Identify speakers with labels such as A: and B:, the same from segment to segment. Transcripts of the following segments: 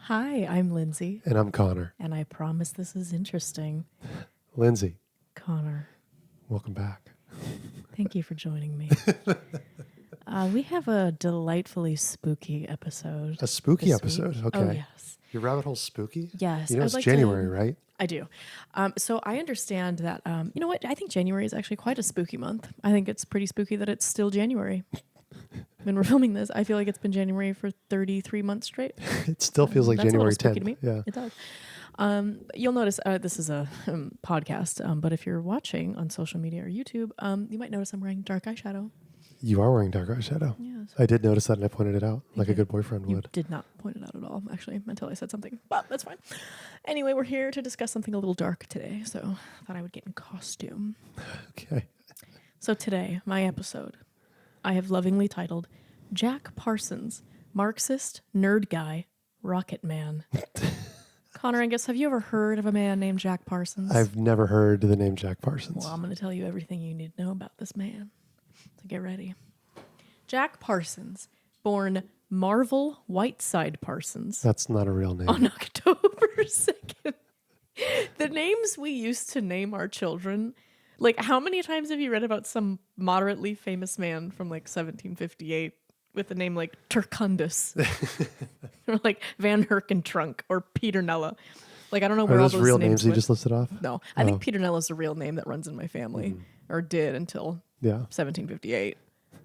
A: Hi, I'm Lindsey.
B: And I'm Connor.
A: And I promise this is interesting.
B: Lindsey.
A: Connor.
B: Welcome back.
A: Thank you for joining me. We have a delightfully spooky episode.
B: A spooky episode?
A: Week.
B: Okay.
A: Oh, yes.
B: Your rabbit hole's spooky?
A: Yes.
B: You know, it's January, right?
A: I do. So I understand that, you know what? I think January is actually quite a spooky month. I think it's pretty spooky that it's still January. When we're filming this, I feel like it's been January for 33 months straight.
B: It still feels like
A: That's
B: January
A: a little spooky
B: 10th.
A: to me.
B: Yeah.
A: It does. You'll notice this is a podcast, but if you're watching on social media or YouTube, you might notice I'm wearing dark eyeshadow.
B: You are wearing dark eyeshadow.
A: Yes.
B: I did notice that and I pointed it out like a good boyfriend
A: You
B: would.
A: did not point it out at all, actually, until I said something, but that's fine. Anyway, we're here to discuss something a little dark today, so I thought I would get in costume.
B: Okay.
A: So today, my episode, I have lovingly titled Jack Parsons, Marxist, Nerd Guy, Rocket Man. Connor, I guess, have you ever heard of a man named Jack Parsons?
B: I've never heard the name Jack Parsons.
A: Well, I'm going to tell you everything you need to know about this man. So get ready. Jack Parsons, born Marvel Whiteside Parsons.
B: That's not a real name.
A: On October 2nd. The names we used to name our children, like how many times have you read about some moderately famous man from like 1758 with a name like Turcundus or like Van Herkentrunk or Peternella? Like I don't know where
B: Are
A: all
B: those
A: those
B: real
A: names
B: names you
A: went.
B: just listed off?
A: No, I think Peternella's a real name that runs in my family or did until 1758.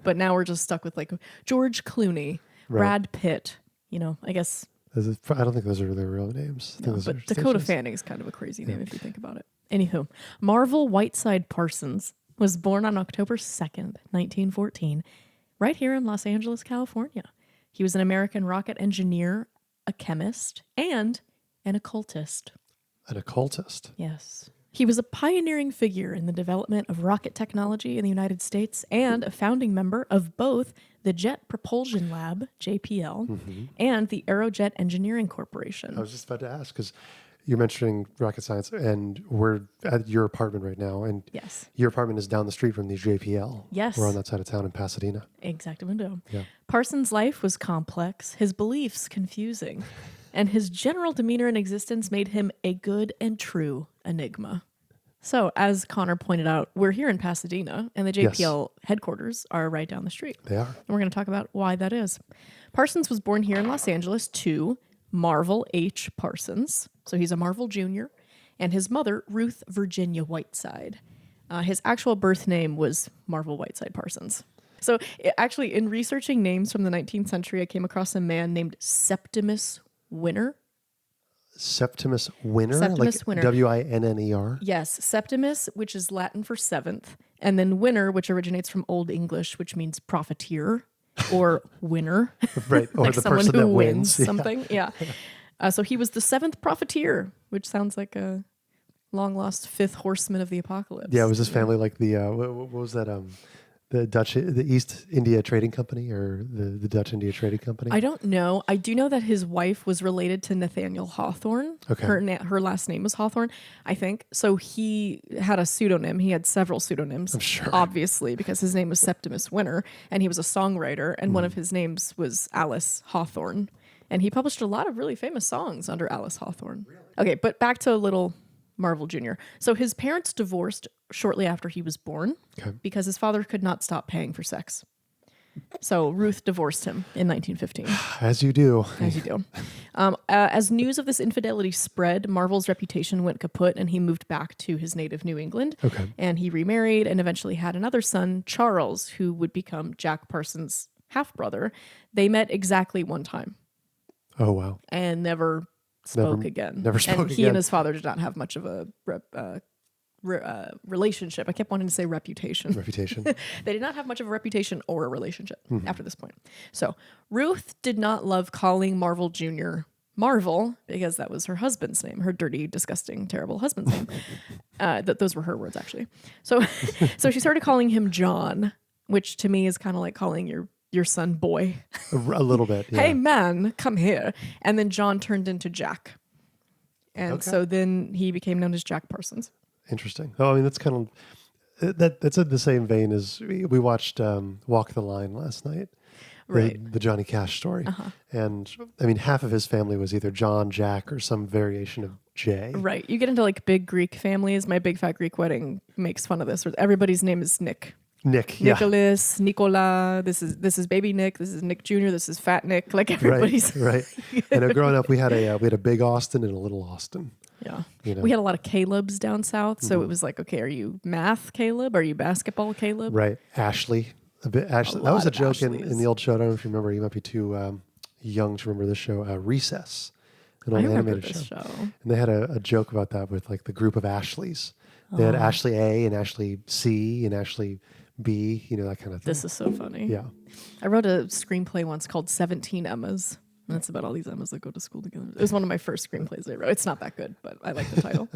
A: But now we're just stuck with like George Clooney, Brad Pitt. You know, I guess.
B: I don't think those are their real names.
A: No, but Dakota Fanning is kind of a crazy name if you think about it. Anywho, Marvel Whiteside Parsons was born on October 2nd, 1914, right here in Los Angeles, California. He was an American rocket engineer, a chemist, and an occultist.
B: An occultist?
A: Yes. He was a pioneering figure in the development of rocket technology in the United States and a founding member of both the Jet Propulsion Lab, JPL, and the Aerojet Engineering Corporation.
B: I was just about to ask because you're mentioning rocket science and we're at your apartment right now. And
A: Yes.
B: Your apartment is down the street from the JPL.
A: Yes.
B: We're on that side of town in Pasadena.
A: Exactamundo.
B: Yeah.
A: Parsons' life was complex, his beliefs confusing, and his general demeanor and existence made him a good and true enigma. So, as Connor pointed out, we're here in Pasadena, and the JPL headquarters are right down the street.
B: They are.
A: And we're going to talk about why that is. Parsons was born here in Los Angeles to Marvel H. Parsons. So he's a Marvel Jr., and his mother, Ruth Virginia Whiteside. His actual birth name was Marvel Whiteside Parsons. So actually, in researching names from the 19th century, I came across a man named Septimus Winner.
B: Septimus Winner?
A: Septimus Winner.
B: Winner.
A: Yes, Septimus, which is Latin for seventh, and then Winner, which originates from Old English, which means profiteer or winner.
B: Right, or
A: like
B: the
A: someone
B: person
A: who
B: that
A: wins
B: wins.
A: something. Yeah. So he was the seventh profiteer, which sounds like a long-lost fifth horseman of the apocalypse.
B: Yeah, was his family like the, what was that, the East India Trading Company or the Dutch India Trading Company?
A: I don't know. I do know that his wife was related to Nathaniel Hawthorne.
B: Okay.
A: Her last name was Hawthorne, I think. So he had a pseudonym. He had several pseudonyms.
B: I'm sure.
A: Obviously, because his name was Septimus Winner, and he was a songwriter, and one of his names was Alice Hawthorne. And he published a lot of really famous songs under Alice Hawthorne. Really? Okay, but back to little Marvel Jr. So his parents divorced shortly after he was born because his father could not stop paying for sex. So Ruth divorced him in 1915.
B: As you do.
A: As you do. As news of this infidelity spread, Marvel's reputation went kaput and he moved back to his native New England.
B: Okay.
A: And he remarried and eventually had another son, Charles, who would become Jack Parsons' half-brother. They met exactly one time.
B: Oh, wow.
A: And never spoke again.
B: Never spoke
A: and he
B: again.
A: and his father did not have much of a relationship. I kept wanting to say reputation.
B: Reputation.
A: They did not have much of a reputation or a relationship after this point. So Ruth did not love calling Marvel Jr. Marvel because that was her husband's name, her dirty, disgusting, terrible husband's name. Those were her words, actually. So she started calling him John, which to me is kind of like calling your son boy.
B: A little bit. Yeah.
A: Hey man, come here. And then John turned into Jack. And so then he became known as Jack Parsons.
B: Interesting. Oh, I mean, that's kind of, that's in the same vein as we watched Walk the Line last night.
A: Right.
B: the Johnny Cash story. And I mean, half of his family was either John, Jack, or some variation of J.
A: Right. You get into like big Greek families. My Big Fat Greek Wedding makes fun of this. Where everybody's name is Nick.
B: Nick, yeah.
A: Nicholas, Nicola. This is Baby Nick. This is Nick Jr. This is Fat Nick. Like everybody's
B: Right. And growing up, we had a big Austin and a little Austin.
A: Yeah.
B: You know?
A: We had a lot of Caleb's down south. So it was like, okay, are you math Caleb? Are you basketball Caleb?
B: Right. Ashley. Ashley. That was a joke in the old show. I don't know if you remember. You might be too young to remember this show, Recess. An old animated show. And they had a joke about that with like the group of Ashleys. They had Ashley A and Ashley C and Ashley B, that kind of thing.
A: This is so funny.
B: Yeah.
A: I wrote a screenplay once called 17 Emmas. And that's about all these Emmas that go to school together. It was one of my first screenplays I wrote. It's not that good, but I like the title.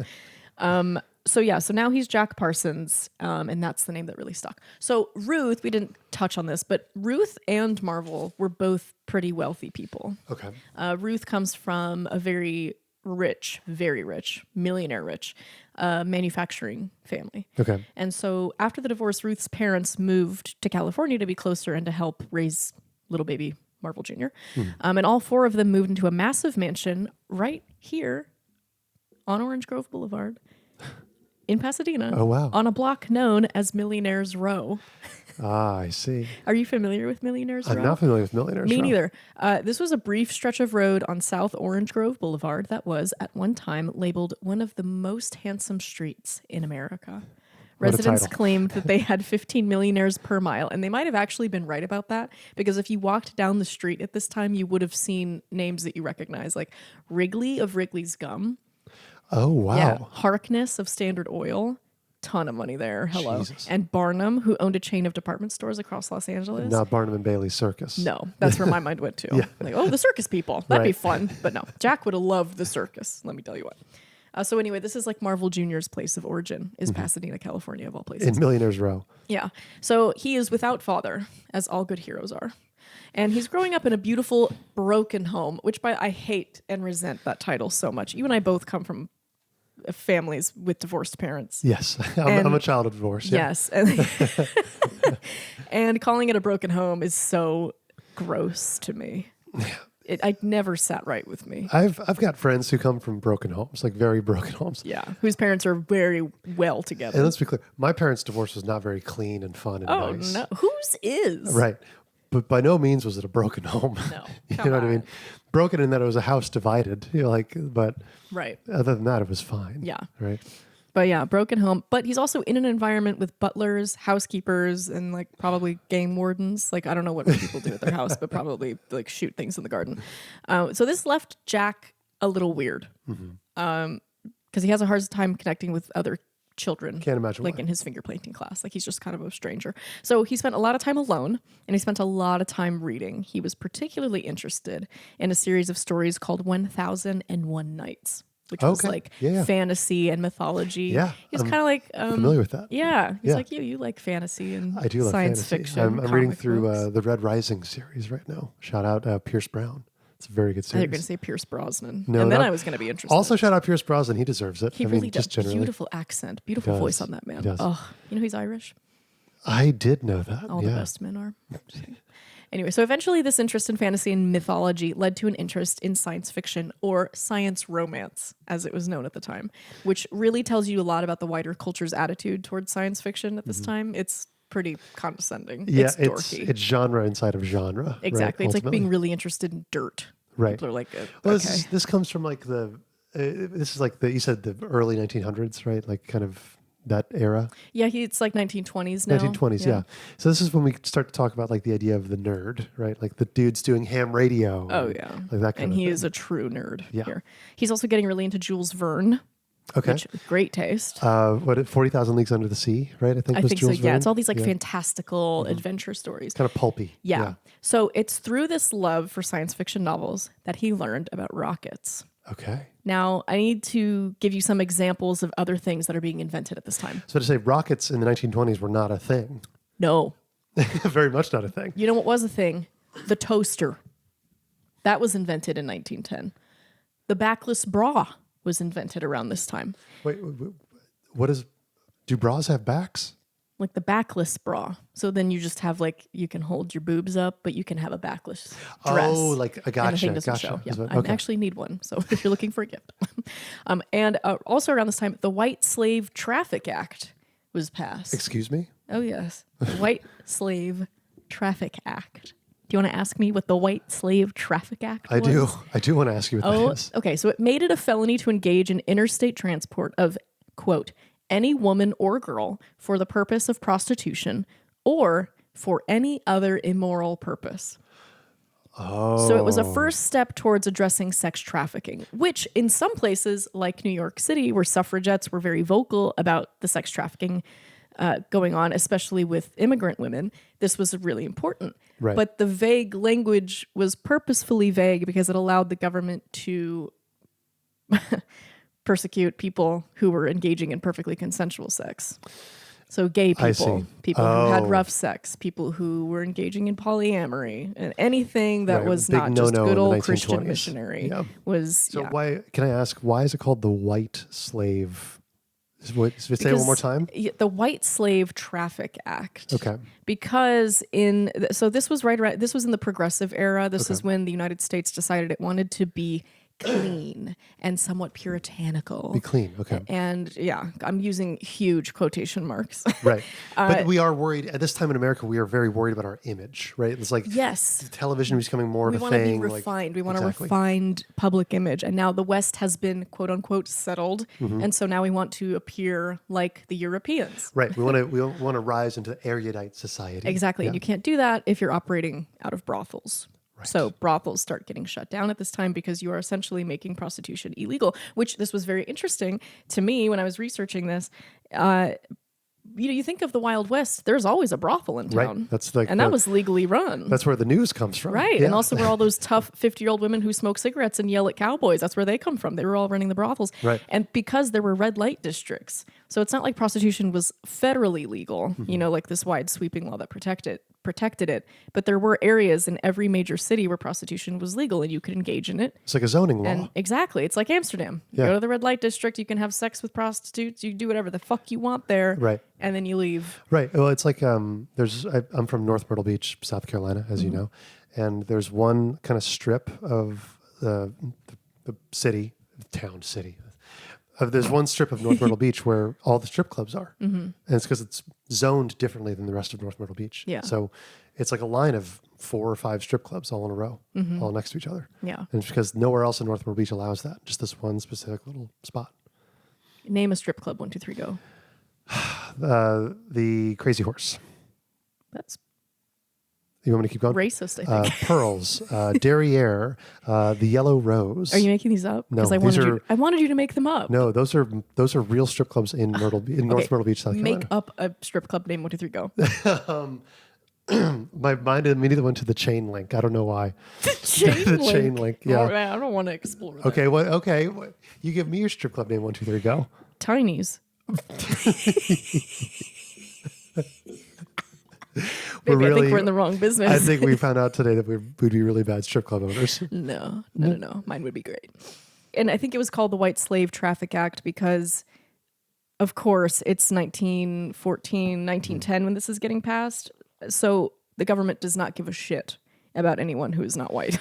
A: So now he's Jack Parsons, and that's the name that really stuck. So Ruth, we didn't touch on this, but Ruth and Marvel were both pretty wealthy people.
B: Okay.
A: Ruth comes from a very rich, millionaire rich manufacturing family.
B: Okay.
A: And so after the divorce, Ruth's parents moved to California to be closer and to help raise little baby Marvel Jr. And all four of them moved into a massive mansion right here on Orange Grove Boulevard in Pasadena.
B: Oh, wow.
A: On a block known as Millionaires Row.
B: I see.
A: Are you familiar with Millionaires Row?
B: I'm not familiar with Millionaires
A: Me
B: Row.
A: neither. This was a brief stretch of road on South Orange Grove Boulevard that was, at one time, labeled one of the most handsome streets in America. Residents claimed that they had 15 millionaires per mile, and they might have actually been right about that, because if you walked down the street at this time, you would have seen names that you recognize, like Wrigley of Wrigley's Gum.
B: Oh, wow.
A: Yeah. Harkness of Standard Oil. Ton of money there. Hello.
B: Jesus.
A: And Barnum, who owned a chain of department stores across Los Angeles.
B: Not Barnum and Bailey Circus.
A: No, that's where my mind went to.
B: Yeah.
A: Like, oh, the circus people. That'd be
B: Right.
A: fun. But no, Jack would have loved the circus. Let me tell you what. So anyway, this is like Marvel Jr.'s place of origin, is Pasadena, California, of all places.
B: In Millionaires Row.
A: Yeah. So he is without father, as all good heroes are. And he's growing up in a beautiful, broken home, which I hate and resent that title so much. You and I both come from families with divorced parents.
B: Yes. I'm a child of divorce. Yeah.
A: Yes. And calling it a broken home is so gross to me. It never sat right with me.
B: I've got friends who come from broken homes, like very broken homes.
A: Yeah. Whose parents are very well together.
B: And let's be clear, my parents' divorce was not very clean and fun and
A: Oh,
B: nice.
A: no. Whose is?
B: Right. But by no means was it a broken home.
A: No.
B: You
A: Come
B: know what I mean?
A: on.
B: Broken in that it was a house divided. But
A: Right.
B: other than that, it was fine.
A: Yeah.
B: Right.
A: But yeah, broken home. But he's also in an environment with butlers, housekeepers, and like probably game wardens. Like, I don't know what people do at their house, but probably like shoot things in the garden. So this left Jack a little weird. Because he has a hard time connecting with other children.
B: Can't imagine
A: like
B: why.
A: in his finger painting class. Like he's just kind of a stranger. So he spent a lot of time alone, and he spent a lot of time reading. He was particularly interested in a series of stories called 1001 Nights, which was
B: Okay.
A: like
B: Yeah.
A: fantasy and mythology.
B: Yeah,
A: He's
B: I'm
A: kind of like
B: Familiar with that.
A: yeah. He's
B: Yeah.
A: like you like fantasy and
B: I do love
A: science
B: fantasy.
A: fiction.
B: I'm reading
A: comic
B: through
A: books.
B: the Red Rising series right now. Shout out Pierce Brown. It's a very good
A: I thought you were going to
B: series.
A: say Pierce Brosnan,
B: No,
A: and then
B: not-
A: I was going to be interested.
B: Also, shout out Pierce Brosnan. He deserves it.
A: he
B: I
A: really
B: mean,
A: does.
B: just generally.
A: Beautiful accent, beautiful
B: does.
A: voice on that man.
B: He does.
A: Oh, you know he's Irish.
B: I did know that.
A: All
B: yeah.
A: the best men are. Anyway, so eventually this interest in fantasy and mythology led to an interest in science fiction, or science romance, as it was known at the time, which really tells you a lot about the wider culture's attitude towards science fiction at this time. It's pretty condescending.
B: Yeah,
A: it's dorky.
B: it's genre inside of genre.
A: Exactly.
B: Right,
A: It's like being
B: ultimately.
A: really interested in dirt.
B: Right.
A: People are like,
B: Well,
A: okay.
B: this comes from like this is like you said the early 1900s, right? Like kind of that era.
A: Yeah, it's like 1920s now.
B: 1920s, yeah. So this is when we start to talk about like the idea of the nerd, right? Like the dude's doing ham radio.
A: Oh,
B: and,
A: yeah.
B: like that kind
A: And
B: of
A: he
B: thing.
A: is a true nerd
B: Yeah.
A: here. He's also getting really into Jules Verne,
B: Okay.
A: which great taste.
B: 40,000 Leagues Under the Sea, right? I think
A: I
B: was
A: think
B: Jules
A: so. Yeah,
B: Verne.
A: it's all these like
B: Yeah. Mm-hmm.
A: fantastical adventure stories.
B: Kind of pulpy.
A: Yeah. So it's through this love for science fiction novels that he learned about rockets.
B: Okay.
A: Now, I need to give you some examples of other things that are being invented at this time.
B: So to say rockets in the 1920s were not a thing.
A: No.
B: Very much not a thing.
A: You know what was a thing? The toaster. That was invented in 1910. The backless bra was invented around this time.
B: Wait, what is? Do bras have backs?
A: like the backless bra. So then you just have like, you can hold your boobs up, but you can have a backless dress.
B: Oh, like I gotcha.
A: And the thing doesn't show. Yeah, I actually need one. So if you're looking for a gift. And also around this time, the White Slave Traffic Act was passed.
B: Excuse me?
A: Oh, yes. White Slave Traffic Act. Do you want to ask me what the White Slave Traffic Act was?
B: I do. I do want to ask you what that is.
A: Okay. So it made it a felony to engage in interstate transport of, quote, any woman or girl for the purpose of prostitution or for any other immoral purpose.
B: Oh.
A: So it was a first step towards addressing sex trafficking, which in some places like New York City, where suffragettes were very vocal about the sex trafficking going on, especially with immigrant women, this was really important.
B: Right.
A: But the vague language was purposefully vague because it allowed the government to persecute people who were engaging in perfectly consensual sex. So gay people, people who had rough sex, people who were engaging in polyamory, and anything that was not just good old Christian missionary was.
B: So why, can I ask, why is it called the White Slave? Say it one more time.
A: The White Slave Traffic Act.
B: Okay.
A: Because so this was this was in the progressive era. This is when the United States decided it wanted to be clean and somewhat puritanical.
B: Be clean, okay.
A: And yeah, I'm using huge quotation marks.
B: Right. But we are worried, at this time in America, we are very worried about our image, right? It's like
A: yes,
B: television is becoming more of a thing.
A: We want to be refined. We want a refined public image. And now the West has been, quote unquote, settled. And so now we want to appear like the Europeans.
B: Right. We want to rise into erudite society.
A: Exactly.
B: Yeah.
A: And you can't do that if you're operating out of brothels. Right. So brothels start getting shut down at this time because you are essentially making prostitution illegal, which this was very interesting to me when I was researching this. You think of the Wild West, there's always a brothel in town.
B: Right. That's like,
A: and that was legally run.
B: That's where the news comes from.
A: Right. Yeah. And also where all those tough 50-year-old women who smoke cigarettes and yell at cowboys, that's where they come from. They were all running the brothels.
B: Right.
A: And because there were red light districts. So it's not like prostitution was federally legal, like this wide sweeping law that protected it. But there were areas in every major city where prostitution was legal and you could engage in it.
B: It's like a zoning law.
A: And exactly. It's like Amsterdam. You go to the red light district, you can have sex with prostitutes, you do whatever the fuck you want there.
B: Right.
A: And then you leave.
B: Right. Well, it's like I'm from North Myrtle Beach, South Carolina, as you know. And there's one kind of strip of the city. There's one strip of North Myrtle Beach where all the strip clubs are. And it's because it's zoned differently than the rest of North Myrtle Beach.
A: Yeah.
B: So it's like a line of 4 or 5 strip clubs all in a row, all next to each other.
A: Yeah.
B: And it's because nowhere else in North Myrtle Beach allows that, just this one specific little spot.
A: Name a strip club, 1, 2, 3, go.
B: The Crazy Horse.
A: That's...
B: You want me to keep going?
A: Racist, I think.
B: Pearls, Derriere, the Yellow Rose.
A: Are you making these up?
B: No,
A: I wanted you to make them up.
B: No, those are real strip clubs in North Myrtle Beach, South Carolina.
A: Make up a strip club name. 1, 2, 3, go.
B: My mind immediately went to the chain link. I don't know why.
A: The
B: chain link. Yeah.
A: Oh, I don't want to explore that.
B: Okay. Well, okay. You give me your strip club name. 1, 2, 3, go.
A: Tiny's.
B: I
A: think we're in the wrong business.
B: I think we found out today that we'd be really bad strip club owners.
A: No. Mine would be great. And I think it was called the White Slave Traffic Act because, of course, it's 1914, 1910 when this is getting passed. So the government does not give a shit about anyone who is not white.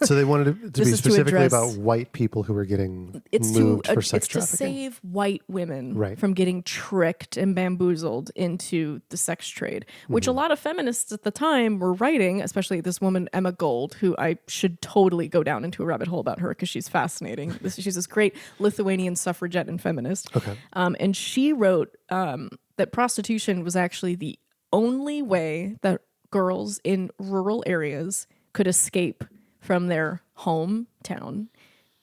B: So they wanted it to be specifically about white people who were getting moved for sex trafficking. It's to
A: save white women from getting tricked and bamboozled into the sex trade, which a lot of feminists at the time were writing, especially this woman, Emma Gold, who I should totally go down into a rabbit hole about her because she's fascinating. She's this great Lithuanian suffragette and feminist.
B: Okay.
A: And she wrote that prostitution was actually the only way that girls in rural areas could escape from their hometown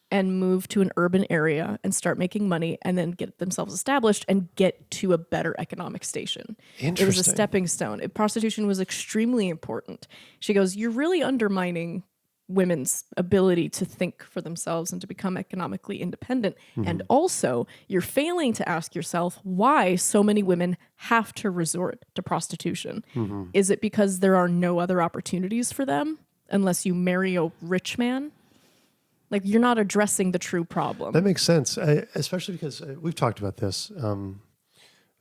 A: and move to an urban area and start making money and then get themselves established and get to a better economic station. It was a stepping stone. Prostitution was extremely important. She goes, you're really undermining women's ability to think for themselves and to become economically independent. And also, you're failing to ask yourself why so many women have to resort to prostitution. Is it because there are no other opportunities for them unless you marry a rich man? Like, you're not addressing the true problem.
B: That makes sense, especially because we've talked about this.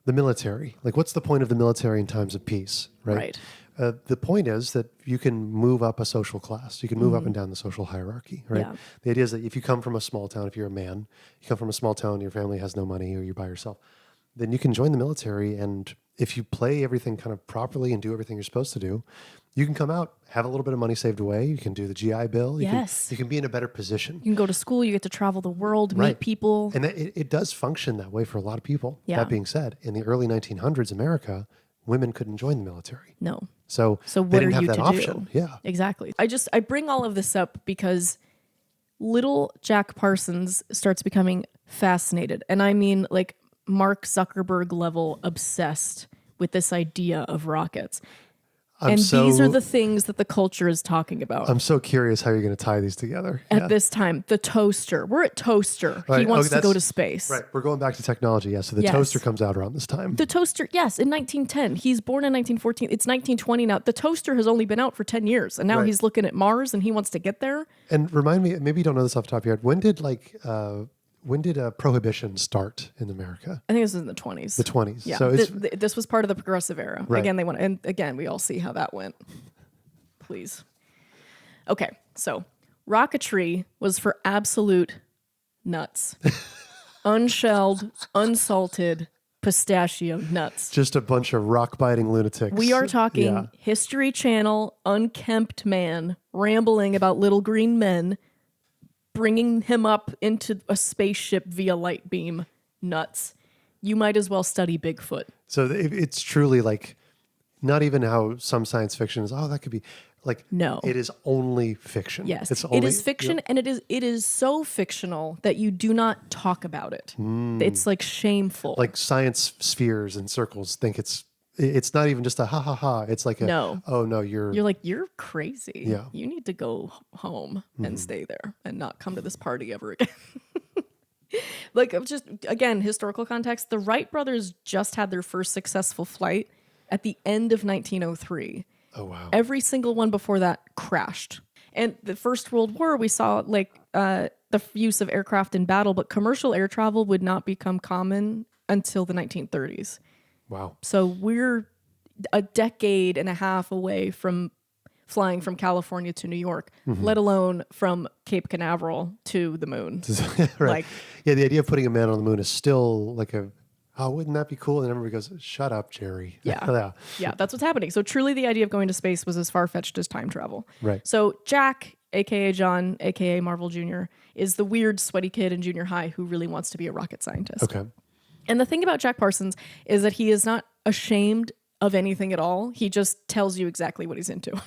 B: The military. Like, what's the point of the military in times of peace, right? The point is that you can move up a social class. You can move up and down the social hierarchy, right?
A: Yeah.
B: The idea is that if you come from a small town, if you're a man, you come from a small town, your family has no money, or you're by yourself, then you can join the military. And if you play everything kind of properly and do everything you're supposed to do, you can come out, have a little bit of money saved away. You can do the GI Bill. You can be in a better position.
A: You can go to school. You get to travel the world, meet people.
B: And it does function that way for a lot of people.
A: Yeah.
B: That being said, in the early 1900s America, women couldn't join the military.
A: No.
B: So
A: what
B: they
A: are
B: didn't have
A: you
B: that
A: to
B: option.
A: do?
B: Yeah.
A: Exactly. I bring all of this up because little Jack Parsons starts becoming fascinated. And I mean like Mark Zuckerberg level obsessed with this idea of rockets. These are the things that the culture is talking about.
B: I'm so curious how you're going to tie these together.
A: At this time, the toaster. We're at toaster.
B: Right.
A: He wants to go to space.
B: Right. We're going back to technology. Yeah. So the toaster comes out around this time.
A: The toaster, yes, in 1910. He's born in 1914. It's 1920 now. The toaster has only been out for 10 years. And now he's looking at Mars and he wants to get there.
B: And remind me, maybe you don't know this off the top of your head. When did prohibition start in America?
A: I think this was in the 20s.
B: The 20s.
A: Yeah.
B: So
A: this was part of the progressive era.
B: Right.
A: Again, we all see how that went. Please. Okay. So rocketry was for absolute nuts. Unshelled, unsalted pistachio nuts.
B: just a bunch of rock-biting lunatics.
A: We are talking History Channel, unkempt man rambling about little green men, bringing him up into a spaceship via light beam. Nuts. You might as well study Bigfoot.
B: So it's truly like not even how some science fiction is, that could be like,
A: no,
B: it is only fiction.
A: Yes,
B: it
A: is fiction. And it is so fictional that you do not talk about it. It's like shameful.
B: Like science spheres and circles think it's not even just a ha ha ha. It's like
A: you're crazy.
B: Yeah.
A: You need to go home and stay there and not come to this party ever again. Like, just again, historical context, the Wright brothers just had their first successful flight at the end of 1903.
B: Oh wow.
A: Every single one before that crashed. And the First World War, we saw like the use of aircraft in battle, but commercial air travel would not become common until the 1930s.
B: Wow.
A: So we're a decade and a half away from flying from California to New York, let alone from Cape Canaveral to the moon.
B: Right. The idea of putting a man on the moon is still like wouldn't that be cool? And everybody goes, shut up, Jerry.
A: Yeah, that's what's happening. So truly the idea of going to space was as far-fetched as time travel.
B: Right.
A: So Jack, a.k.a. John, a.k.a. Marvel Jr., is the weird, sweaty kid in junior high who really wants to be a rocket scientist.
B: Okay.
A: And the thing about Jack Parsons is that he is not ashamed of anything at all. He just tells you exactly what he's into.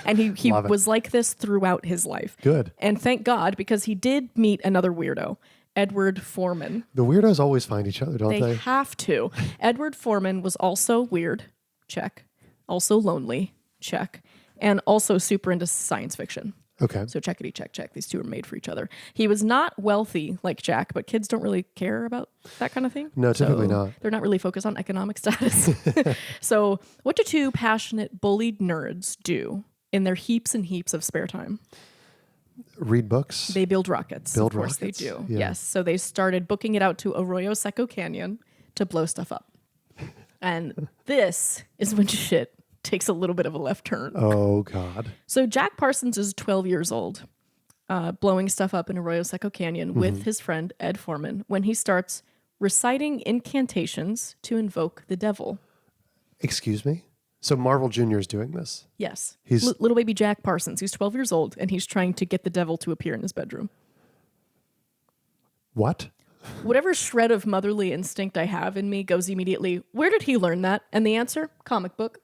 A: And he was like this throughout his life.
B: Good.
A: And thank God, because he did meet another weirdo, Edward Foreman.
B: The weirdos always find each other, don't they?
A: They have to. Edward Foreman was also weird, check. Also lonely, check. And also super into science fiction.
B: Okay.
A: So checkity check. These two are made for each other. He was not wealthy like Jack, but kids don't really care about that kind of thing.
B: No, typically not.
A: They're not really focused on economic status. So what do two passionate, bullied nerds do in their heaps and heaps of spare time?
B: Read books.
A: They build rockets. Of course they do. Yeah. Yes. So they started booking it out to Arroyo Seco Canyon to blow stuff up. And this is when shit takes a little bit of a left turn.
B: Oh, God.
A: So Jack Parsons is 12 years old, blowing stuff up in Arroyo Seco Canyon with his friend Ed Foreman when he starts reciting incantations to invoke the devil.
B: Excuse me? So Marvel Jr. is doing this?
A: Yes.
B: He's
A: little baby Jack Parsons. He's 12 years old, and he's trying to get the devil to appear in his bedroom.
B: What?
A: Whatever shred of motherly instinct I have in me goes immediately, where did he learn that? And the answer, comic book.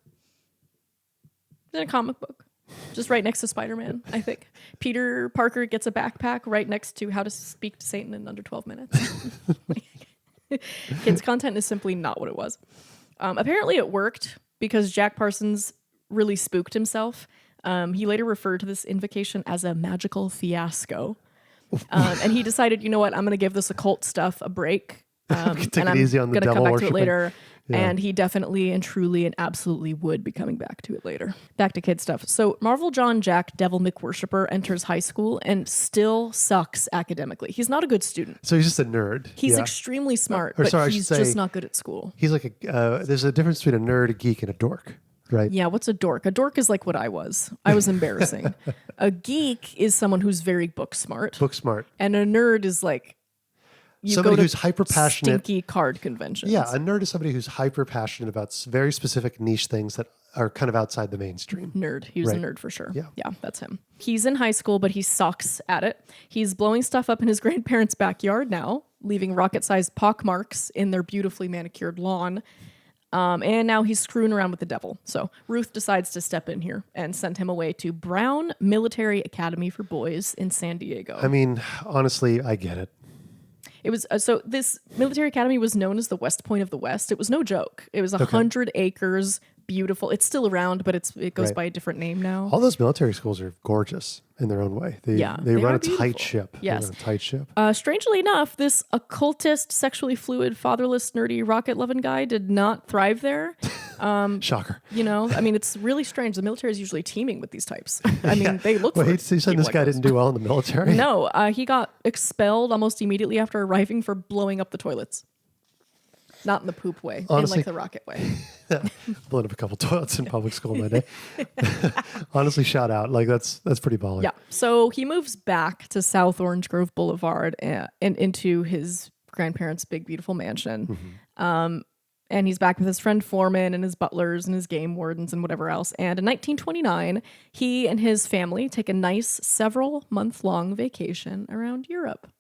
A: In a comic book. Just right next to Spider-Man, I think. Peter Parker gets a backpack right next to How to Speak to Satan in Under 12 Minutes. Kids' content is simply not what it was. Apparently it worked because Jack Parsons really spooked himself. He later referred to this invocation as a magical fiasco. And he decided, you know what, I'm going to give this occult stuff a break.
B: Take it easy on the devil
A: come back
B: worshiping.
A: to it later. And he definitely and truly and absolutely would be coming back to it later. Back to kid stuff. So Marvel John Jack Devil McWorshipper enters high school and still sucks academically. He's not a good student.
B: So he's just a nerd.
A: He's extremely smart, but he's just not good at school.
B: He's like there's a difference between a nerd, a geek, and a dork, right?
A: Yeah, what's a dork? A dork is like what I was. I was embarrassing. A geek is someone who's very book smart.
B: Book smart.
A: And a nerd is like
B: somebody who's hyper passionate.
A: Stinky card conventions.
B: Yeah, a nerd is somebody who's hyper passionate about very specific niche things that are kind of outside the mainstream.
A: Nerd. He was a nerd for sure.
B: Yeah,
A: that's him. He's in high school, but he sucks at it. He's blowing stuff up in his grandparents' backyard now, leaving rocket-sized pockmarks in their beautifully manicured lawn. And now he's screwing around with the devil. So Ruth decides to step in here and send him away to Brown Military Academy for Boys in San Diego.
B: I mean, honestly, I get it.
A: It was so this military academy was known as the West Point of the West. It was no joke. It was 100 acres, beautiful. It's still around, but it goes by a different name now.
B: All those military schools are gorgeous in their own way. They run a tight ship.
A: Yes.
B: They run a tight ship.
A: Strangely enough, this occultist, sexually fluid, fatherless, nerdy, rocket-loving guy did not thrive there.
B: Shocker.
A: I mean, it's really strange. The military is usually teeming with these types. I mean, they look for
B: you said this guy didn't do well in the military?
A: No, he got expelled almost immediately after arriving for blowing up the toilets. Not in the poop way,
B: honestly,
A: in like the rocket way.
B: Blown up a couple toilets in public school in my day. Honestly, shout out. Like that's pretty baller.
A: Yeah. So he moves back to South Orange Grove Boulevard and into his grandparents' big, beautiful mansion. Mm-hmm. And he's back with his friend Foreman and his butlers and his game wardens and whatever else. And in 1929, he and his family take a nice several-month-long vacation around Europe.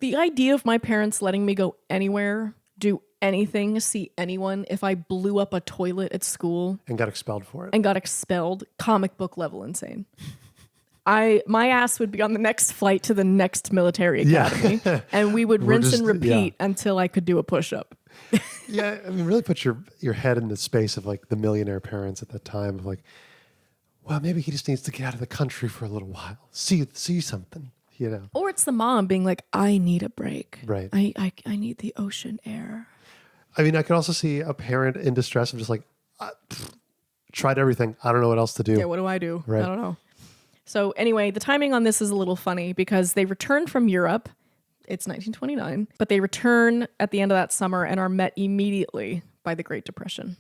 A: The idea of my parents letting me go anywhere, do anything, see anyone, if I blew up a toilet at school.
B: And got expelled for it.
A: Comic book level insane. My ass would be on the next flight to the next military academy, and we would rinse and repeat until I could do a push-up.
B: Yeah, I mean, really put your head in the space of like the millionaire parents at that time of like, well, maybe he just needs to get out of the country for a little while, see something.
A: Or it's the mom being like, I need a break.
B: Right.
A: I need the ocean air.
B: I mean, I could also see a parent in distress of just like, tried everything. I don't know what else to do.
A: Yeah, what do I do?
B: Right.
A: I don't know. So anyway, the timing on this is a little funny because they return from Europe. It's 1929, but they return at the end of that summer and are met immediately by the Great Depression,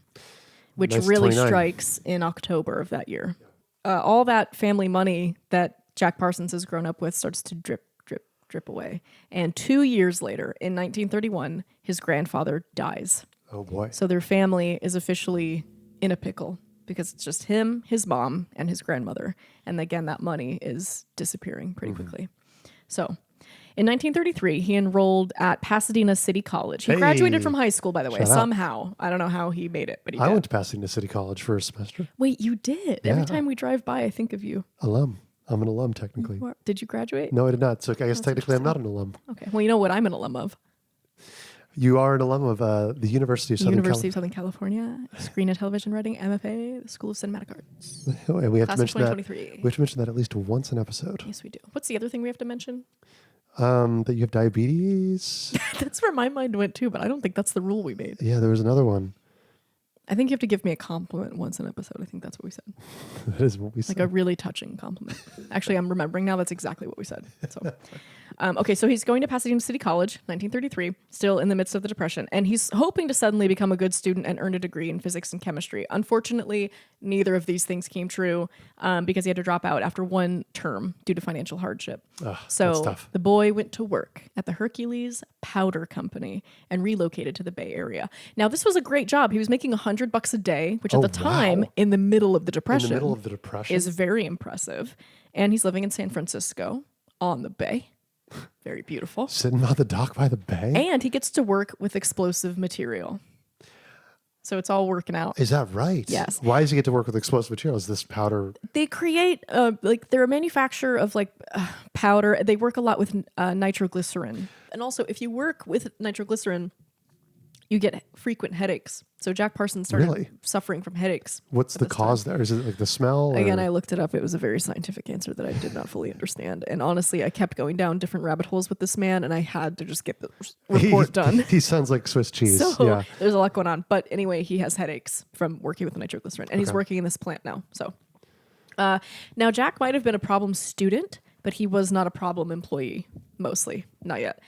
A: which really strikes in October of that year. All that family money that Jack Parsons has grown up with starts to drip, drip, drip away. And 2 years later, in 1931, his grandfather dies.
B: Oh, boy.
A: So their family is officially in a pickle because it's just him, his mom, and his grandmother. And again, that money is disappearing pretty quickly. So in 1933, he enrolled at Pasadena City College. He graduated from high school, by the way, somehow. I don't know how he made it, but he did.
B: I went to Pasadena City College for a semester.
A: Wait, you did? Yeah. Every time we drive by, I think of you.
B: Alum. I'm an alum, technically.
A: Did you graduate?
B: No, I did not. So I guess technically I'm not an alum.
A: Okay. Well, you know what I'm an alum of?
B: You are an alum of the University of Southern
A: California. Screen and Television Writing, MFA, the School of Cinematic Arts.
B: And we have to mention that.
A: We
B: have to mention that at least once an episode.
A: Yes, we do. What's the other thing we have to mention?
B: That you have diabetes.
A: That's where my mind went too, but I don't think that's the rule we made.
B: Yeah, there was another one.
A: I think you have to give me a compliment once an episode. I think that's what we said.
B: That is what we said.
A: Like a really touching compliment. Actually, I'm remembering now. That's exactly what we said. So, okay, so he's going to Pasadena City College, 1933, still in the midst of the Depression, and he's hoping to suddenly become a good student and earn a degree in physics and chemistry. Unfortunately, neither of these things came true because he had to drop out after one term due to financial hardship. So the boy went to work at the Hercules Powder Company and relocated to the Bay Area. Now, this was a great job. He was making $100 a day, which at the time, in the middle of the Depression, is very impressive. And he's living in San Francisco on the Bay. Very beautiful.
B: Sitting on the dock by the bay?
A: And he gets to work with explosive material. So it's all working out.
B: Is that right?
A: Yes.
B: Why does he get to work with explosive material? Is this powder?
A: They create, they're a manufacturer of powder. They work a lot with nitroglycerin. And also, if you work with nitroglycerin, you get frequent headaches. So Jack Parsons started suffering from headaches.
B: What's the cause there? Is it like the smell?
A: Again, I looked it up. It was a very scientific answer that I did not fully understand. And honestly, I kept going down different rabbit holes with this man, and I had to just get the report done.
B: He sounds like Swiss cheese.
A: So there's a lot going on. But anyway, he has headaches from working with nitroglycerin, and he's working in this plant now. So now Jack might have been a problem student, but he was not a problem employee, mostly. Not yet.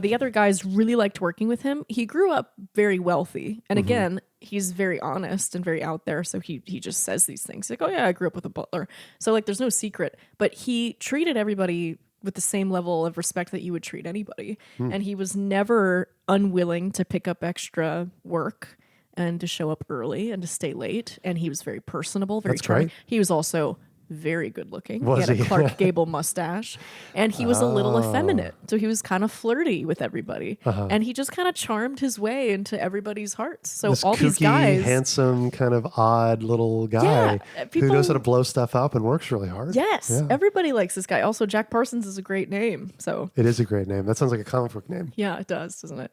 A: The other guys really liked working with him. He grew up very wealthy. And again, he's very honest and very out there. So he just says these things. Like, oh yeah, I grew up with a butler. So like there's no secret. But he treated everybody with the same level of respect that you would treat anybody. And he was never unwilling to pick up extra work and to show up early and to stay late. And he was very personable, very charming. He was also very good looking. He had a Clark Gable mustache, and he was a little effeminate. So he was kind of flirty with everybody, and he just kind of charmed his way into everybody's hearts. So
B: this
A: all
B: kooky,
A: these guys,
B: handsome, kind of odd little guy who knows how to blow stuff up and works really hard.
A: Yes, everybody likes this guy. Also, Jack Parsons is a great name. So
B: it is a great name. That sounds like a comic book name.
A: Yeah, it does, doesn't it?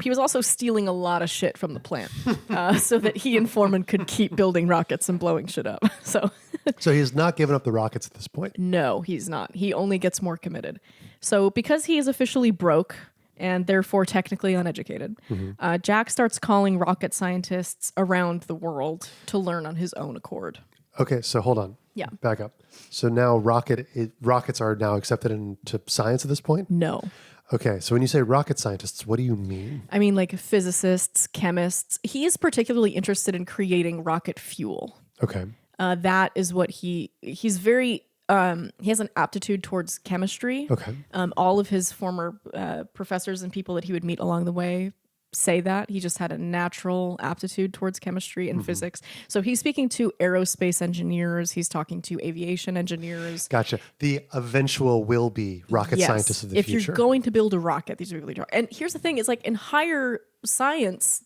A: He was also stealing a lot of shit from the plant so that he and Foreman could keep building rockets and blowing shit up.
B: So he's not giving up the rockets at this point.
A: No, he's not. He only gets more committed. So because he is officially broke and therefore technically uneducated, Jack starts calling rocket scientists around the world to learn on his own accord.
B: Okay, so hold on.
A: Yeah.
B: Back up. So now rockets are now accepted into science at this point?
A: No.
B: Okay, so when you say rocket scientists, what do you mean?
A: I mean like physicists, chemists. He is particularly interested in creating rocket fuel.
B: Okay.
A: That is what he's very, he has an aptitude towards chemistry.
B: Okay.
A: All of his former professors and people that he would meet along the way say that. He just had a natural aptitude towards chemistry and physics. So he's speaking to aerospace engineers. He's talking to aviation engineers.
B: Gotcha. The eventual will be rocket scientists of the future.
A: If you're going to build a rocket, these are really dark. And here's the thing, is like in higher science,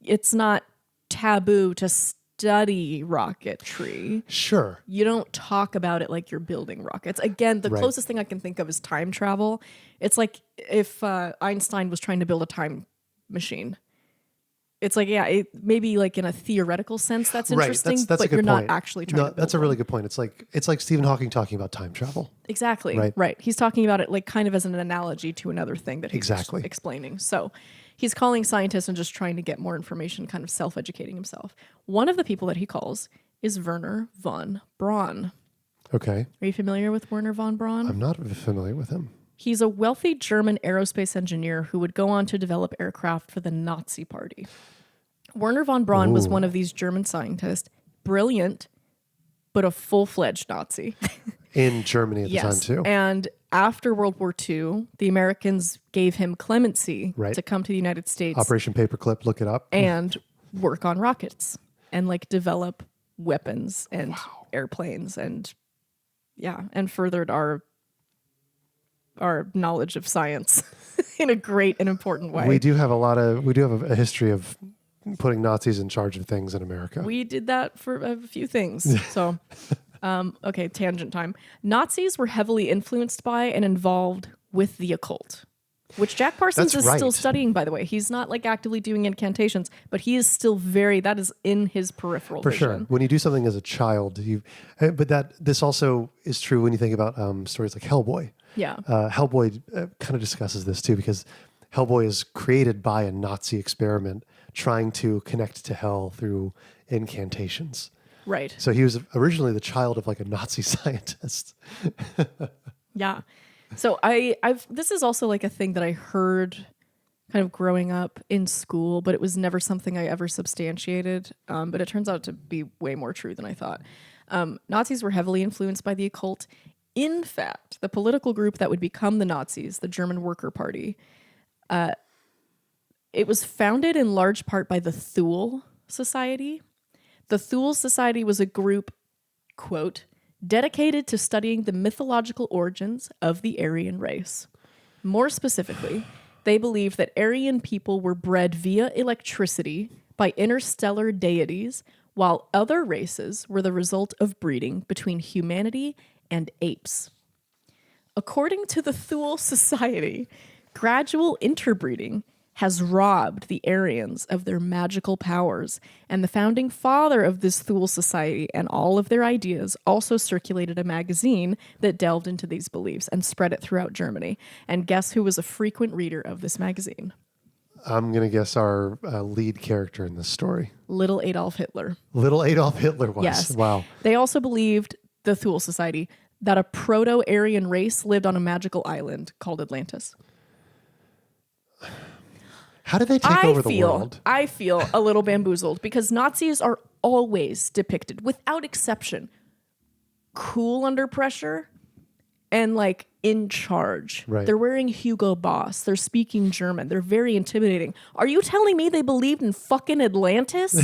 A: it's not taboo to study rocketry.
B: Sure.
A: You don't talk about it like you're building rockets. Again, the closest thing I can think of is time travel. It's like if Einstein was trying to build a time machine. It's like, maybe like in a theoretical sense that's interesting,
B: that's
A: but
B: a good
A: you're
B: point.
A: not actually trying to build
B: that's a really good point. It's like Stephen Hawking talking about time travel.
A: Exactly. Right. He's talking about it like kind of as an analogy to another thing that he's explaining. So he's calling scientists and just trying to get more information, kind of self-educating himself. One of the people that he calls is Werner von Braun.
B: Okay.
A: Are you familiar with Werner von Braun?
B: I'm not familiar with him.
A: He's a wealthy German aerospace engineer who would go on to develop aircraft for the Nazi Party. Werner von Braun was one of these German scientists, brilliant, but a full-fledged Nazi.
B: In Germany at the time, too.
A: And after World War II, the Americans gave him clemency to come to the United States.
B: Operation Paperclip, look it up.
A: And work on rockets and like develop weapons and airplanes and furthered our knowledge of science in a great and important way.
B: We do have a history of putting Nazis in charge of things in America.
A: We did that for a few things. So, okay, tangent time. Nazis were heavily influenced by and involved with the occult, which Jack Parsons is still studying, by the way. He's not like actively doing incantations, but he is still that is in his peripheral vision.
B: For sure. When you do something as a child, this also is true when you think about stories like Hellboy.
A: Yeah.
B: Hellboy kind of discusses this too, because Hellboy is created by a Nazi experiment trying to connect to hell through incantations.
A: Right.
B: So he was originally the child of like a Nazi scientist.
A: Yeah. So this is also like a thing that I heard kind of growing up in school, but it was never something I ever substantiated. But it turns out to be way more true than I thought. Nazis were heavily influenced by the occult. In fact, the political group that would become the Nazis, the German Worker Party, it was founded in large part by the Thule Society. The Thule Society was a group, quote, dedicated to studying the mythological origins of the Aryan race. More specifically, they believed that Aryan people were bred via electricity by interstellar deities, while other races were the result of breeding between humanity and apes. According to the Thule Society, gradual interbreeding has robbed the Aryans of their magical powers, and the founding father of this Thule Society and all of their ideas also circulated a magazine that delved into these beliefs and spread it throughout Germany. And guess who was a frequent reader of this magazine?
B: I'm going to guess our lead character in this story.
A: Little Adolf Hitler.
B: Little Adolf Hitler was.
A: Yes.
B: Wow.
A: They also believed, the Thule Society, that a Proto-Aryan race lived on a magical island called Atlantis.
B: How did they take over the world?
A: I feel a little bamboozled because Nazis are always depicted, without exception, cool under pressure and like in charge.
B: Right.
A: They're wearing Hugo Boss. They're speaking German. They're very intimidating. Are you telling me they believed in fucking Atlantis?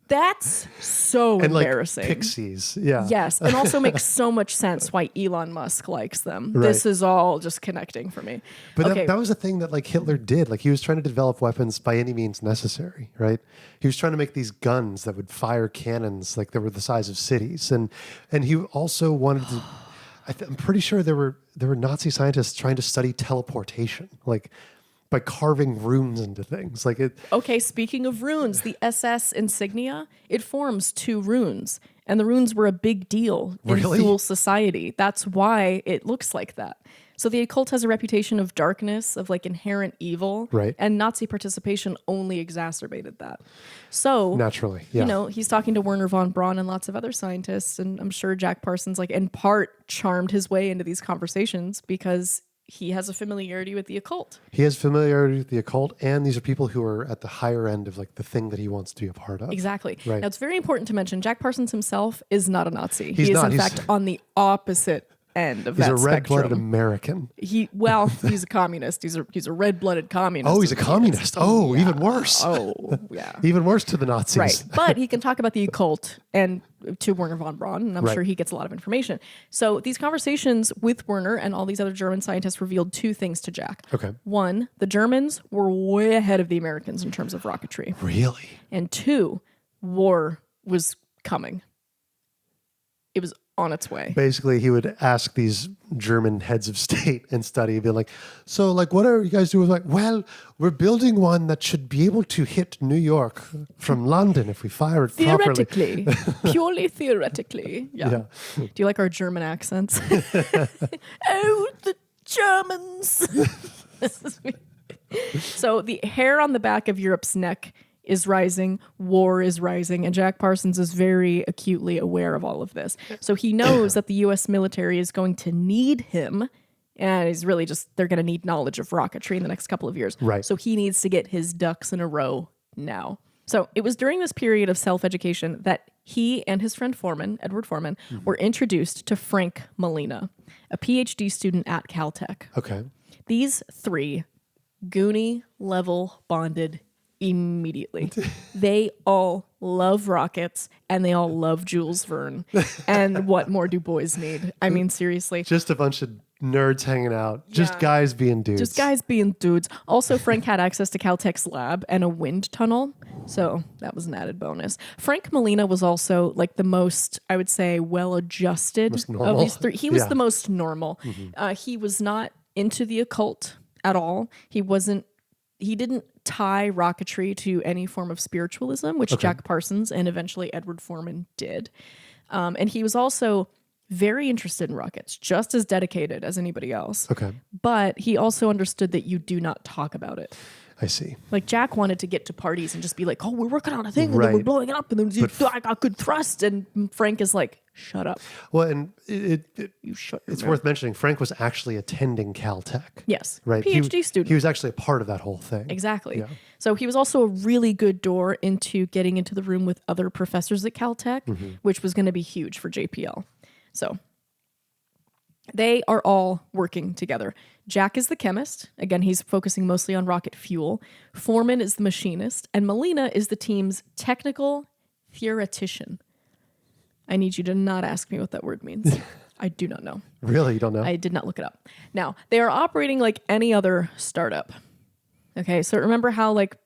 A: That's so
B: and
A: embarrassing.
B: Like pixies, yeah.
A: Yes, and also makes so much sense why Elon Musk likes them.
B: Right.
A: This is all just connecting for me.
B: But
A: okay.
B: that was a thing that like Hitler did. Like he was trying to develop weapons by any means necessary, right? He was trying to make these guns that would fire cannons like that were the size of cities, and he also wanted to. I'm pretty sure there were Nazi scientists trying to study teleportation, like by carving runes into things. Like it.
A: Okay, speaking of runes, the SS insignia, it forms 2 runes, and the runes were a big deal in Thule society. That's why it looks like that. So the occult has a reputation of darkness, of like inherent evil,
B: right?
A: And Nazi participation only exacerbated that. So
B: naturally, yeah.
A: You know, he's talking to Werner von Braun and lots of other scientists, and I'm sure Jack Parsons, like in part, charmed his way into these conversations because he has a familiarity with the occult.
B: He has familiarity with the occult, and these are people who are at the higher end of like the thing that he wants to be a part of.
A: Exactly.
B: Right.
A: Now, it's very important to mention Jack Parsons himself is not a Nazi.
B: He's
A: he is,
B: not.
A: in fact, on the opposite end of that spectrum.
B: He's a red-blooded American.
A: He's a communist. He's a red-blooded communist.
B: Oh, he's a communist. Oh, yeah. Even worse.
A: Oh, yeah.
B: Even worse to the Nazis.
A: Right. But he can talk about the occult and to Werner von Braun, and I'm sure he gets a lot of information. So these conversations with Werner and all these other German scientists revealed 2 things to Jack.
B: Okay.
A: 1, the Germans were way ahead of the Americans in terms of rocketry.
B: Really?
A: And 2, war was coming. It was on its way.
B: Basically, he would ask these German heads of state and study, be like, so like, what are you guys doing? Like, well, we're building one that should be able to hit New York from London if we fire it properly.
A: Purely theoretically. Yeah. Do you like our German accents? Oh, the Germans. So the hair on the back of Europe's neck is rising, war is rising, and Jack Parsons is very acutely aware of all of this. So he knows that the U.S. military is going to need him, and he's really they're going to need knowledge of rocketry in the next couple of years.
B: Right.
A: So he needs to get his ducks in a row now. So it was during this period of self-education that he and his friend Edward Foreman, were introduced to Frank Molina, a PhD student at Caltech.
B: Okay.
A: These 3 Goonie level bonded immediately. They all love rockets and they all love Jules Verne. And what more do boys need? I mean, seriously.
B: Just a bunch of nerds hanging out. Just guys being dudes.
A: Just guys being dudes. Also, Frank had access to Caltech's lab and a wind tunnel. So that was an added bonus. Frank Molina was also like the most, I would say, well-adjusted of these 3. He was the most normal. He was not into the occult at all. He didn't tie rocketry to any form of spiritualism, which Jack Parsons and eventually Edward Foreman did. And he was also very interested in rockets, just as dedicated as anybody else.
B: Okay.
A: But he also understood that you do not talk about it.
B: I see.
A: Like Jack wanted to get to parties and just be like, oh, we're working on a thing and then we're blowing it up and then I got good thrust. And Frank is like, shut up.
B: Well, and
A: you shut your
B: it's
A: mouth.
B: worth mentioning, Frank was actually attending Caltech.
A: Yes.
B: Right.
A: PhD student.
B: He was actually a part of that whole thing.
A: Exactly.
B: Yeah.
A: So he was also a really good door into getting into the room with other professors at Caltech, which was going to be huge for JPL. So they are all working together. Jack is the chemist. Again, he's focusing mostly on rocket fuel. Foreman is the machinist. And Molina is the team's technical theoretician. I need you to not ask me what that word means. I do not know.
B: Really? You don't know?
A: I did not look it up. Now, they are operating like any other startup. Okay, so remember how like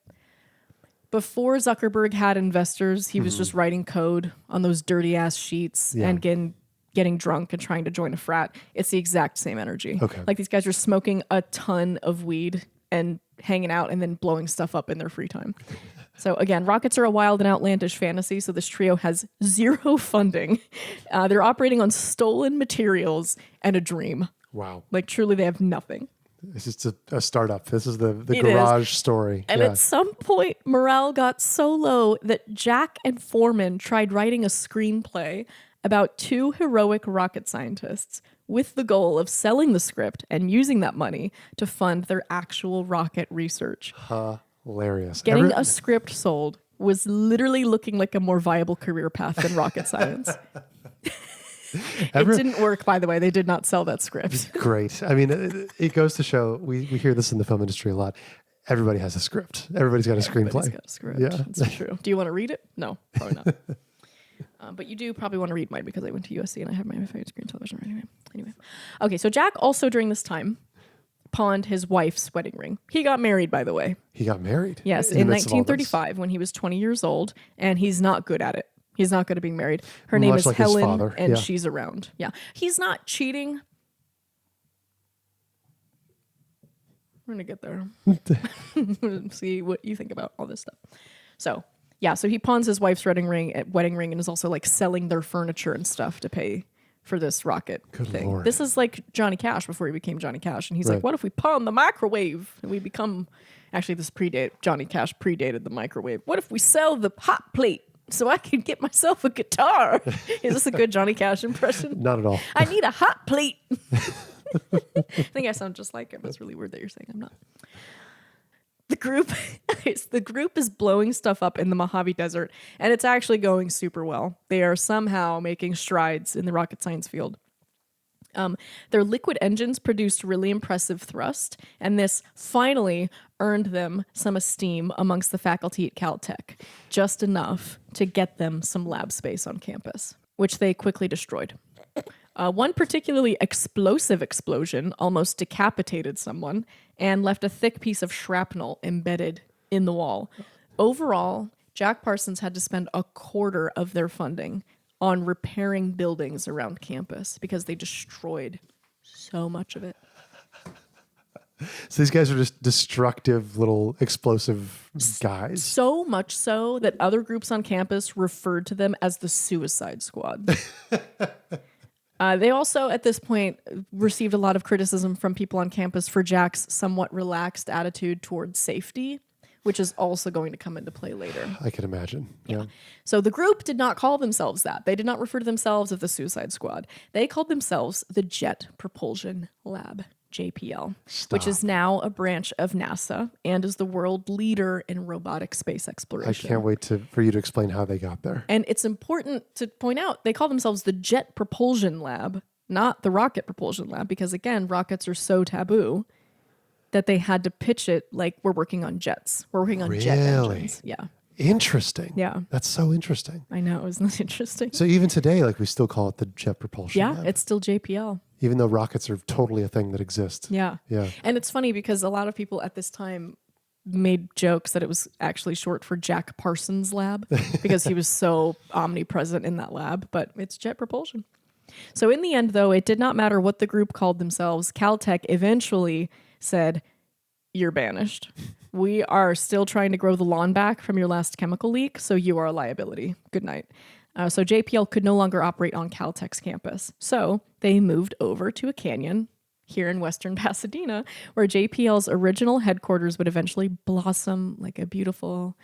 A: before Zuckerberg had investors, he was just writing code on those dirty ass sheets and getting drunk and trying to join a frat. It's the exact same energy.
B: Okay.
A: Like these guys are smoking a ton of weed and hanging out and then blowing stuff up in their free time. So again, rockets are a wild and outlandish fantasy, so this trio has zero funding. They're operating on stolen materials and a dream.
B: Wow.
A: Like truly they have nothing.
B: It's just a startup. This is the garage story.
A: And at some point, morale got so low that Jack and Foreman tried writing a screenplay about 2 heroic rocket scientists with the goal of selling the script and using that money to fund their actual rocket research.
B: Hilarious.
A: Getting a script sold was literally looking like a more viable career path than rocket science. It didn't work, by the way. They did not sell that script.
B: Great. I mean, it goes to show, we hear this in the film industry a lot. Everybody has a script. Everybody's got a screenplay.
A: Everybody's got a script.
B: Yeah.
A: That's true. Do you want to read it? No, probably not. But you do probably want to read mine because I went to USC and I have my favourite screen television right anyway. Okay, so Jack also during this time pawned his wife's wedding ring. He got married, by the way.
B: He got married?
A: Yes, in 1935 when he was 20 years old, and he's not good at it. He's not good at being married. Her name is Helen, and she's around. Yeah. He's not cheating. We're going to get there. See what you think about all this stuff. So, yeah, so he pawns his wife's wedding ring and is also like selling their furniture and stuff to pay for this rocket thing.
B: Lord.
A: This is like Johnny Cash before he became Johnny Cash. And he's like, what if we pawn the microwave and we become... Actually, Johnny Cash predated the microwave. What if we sell the hot plate so I can get myself a guitar? Is this a good Johnny Cash impression?
B: Not at all.
A: I need a hot plate. I think I sound just like him. It's really weird that you're saying I'm not. The group is blowing stuff up in the Mojave Desert, and it's actually going super well. They are somehow making strides in the rocket science field. Their liquid engines produced really impressive thrust, and this finally earned them some esteem amongst the faculty at Caltech, just enough to get them some lab space on campus, which they quickly destroyed. One particularly explosive explosion almost decapitated someone and left a thick piece of shrapnel embedded in the wall. Overall, Jack Parsons had to spend a quarter of their funding on repairing buildings around campus because they destroyed so much of it.
B: So these guys are just destructive little explosive guys.
A: So much so that other groups on campus referred to them as the Suicide Squad. They also, at this point, received a lot of criticism from people on campus for Jack's somewhat relaxed attitude towards safety, which is also going to come into play later.
B: I can imagine. Yeah.
A: So the group did not call themselves that. They did not refer to themselves as the Suicide Squad. They called themselves the Jet Propulsion Lab, JPL, which is now a branch of NASA and is the world leader in robotic space exploration.
B: I can't wait for you to explain how they got there.
A: And it's important to point out, they call themselves the Jet Propulsion Lab, not the Rocket Propulsion Lab, because again, rockets are so taboo that they had to pitch it like we're working on jets. We're working on jet engines. Yeah.
B: Interesting.
A: Yeah.
B: That's so interesting.
A: I know. Isn't that interesting?
B: So even today, like we still call it the Jet Propulsion Lab.
A: It's still JPL.
B: Even though rockets are totally a thing that exists.
A: Yeah.
B: Yeah.
A: And it's funny because a lot of people at this time made jokes that it was actually short for Jack Parsons Lab because he was so omnipresent in that lab, but it's Jet Propulsion. So in the end, though, it did not matter what the group called themselves. Caltech eventually said, you're banished. We are still trying to grow the lawn back from your last chemical leak, so you are a liability. Good night. So JPL could no longer operate on Caltech's campus. So they moved over to a canyon here in western Pasadena, where JPL's original headquarters would eventually blossom like a beautiful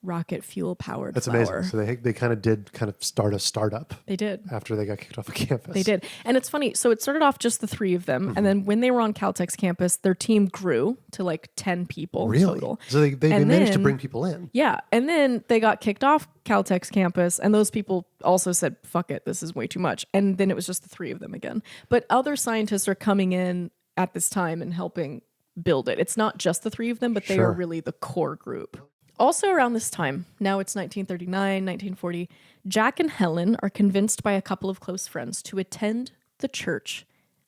A: rocket fuel powered
B: That's
A: flower.
B: amazing. So they kind of start a startup.
A: They did.
B: After they got kicked off of campus.
A: They did. And it's funny. So it started off just the 3 of them. And then when they were on Caltech's campus, their team grew to like 10 people total.
B: So they managed to bring people in.
A: Yeah. And then they got kicked off Caltech's campus. And those people also said, fuck it, this is way too much. And then it was just the 3 of them again. But other scientists are coming in at this time and helping build it. It's not just the 3 of them, but they are really the core group. Also around this time, now it's 1939, 1940, Jack and Helen are convinced by a couple of close friends to attend the Church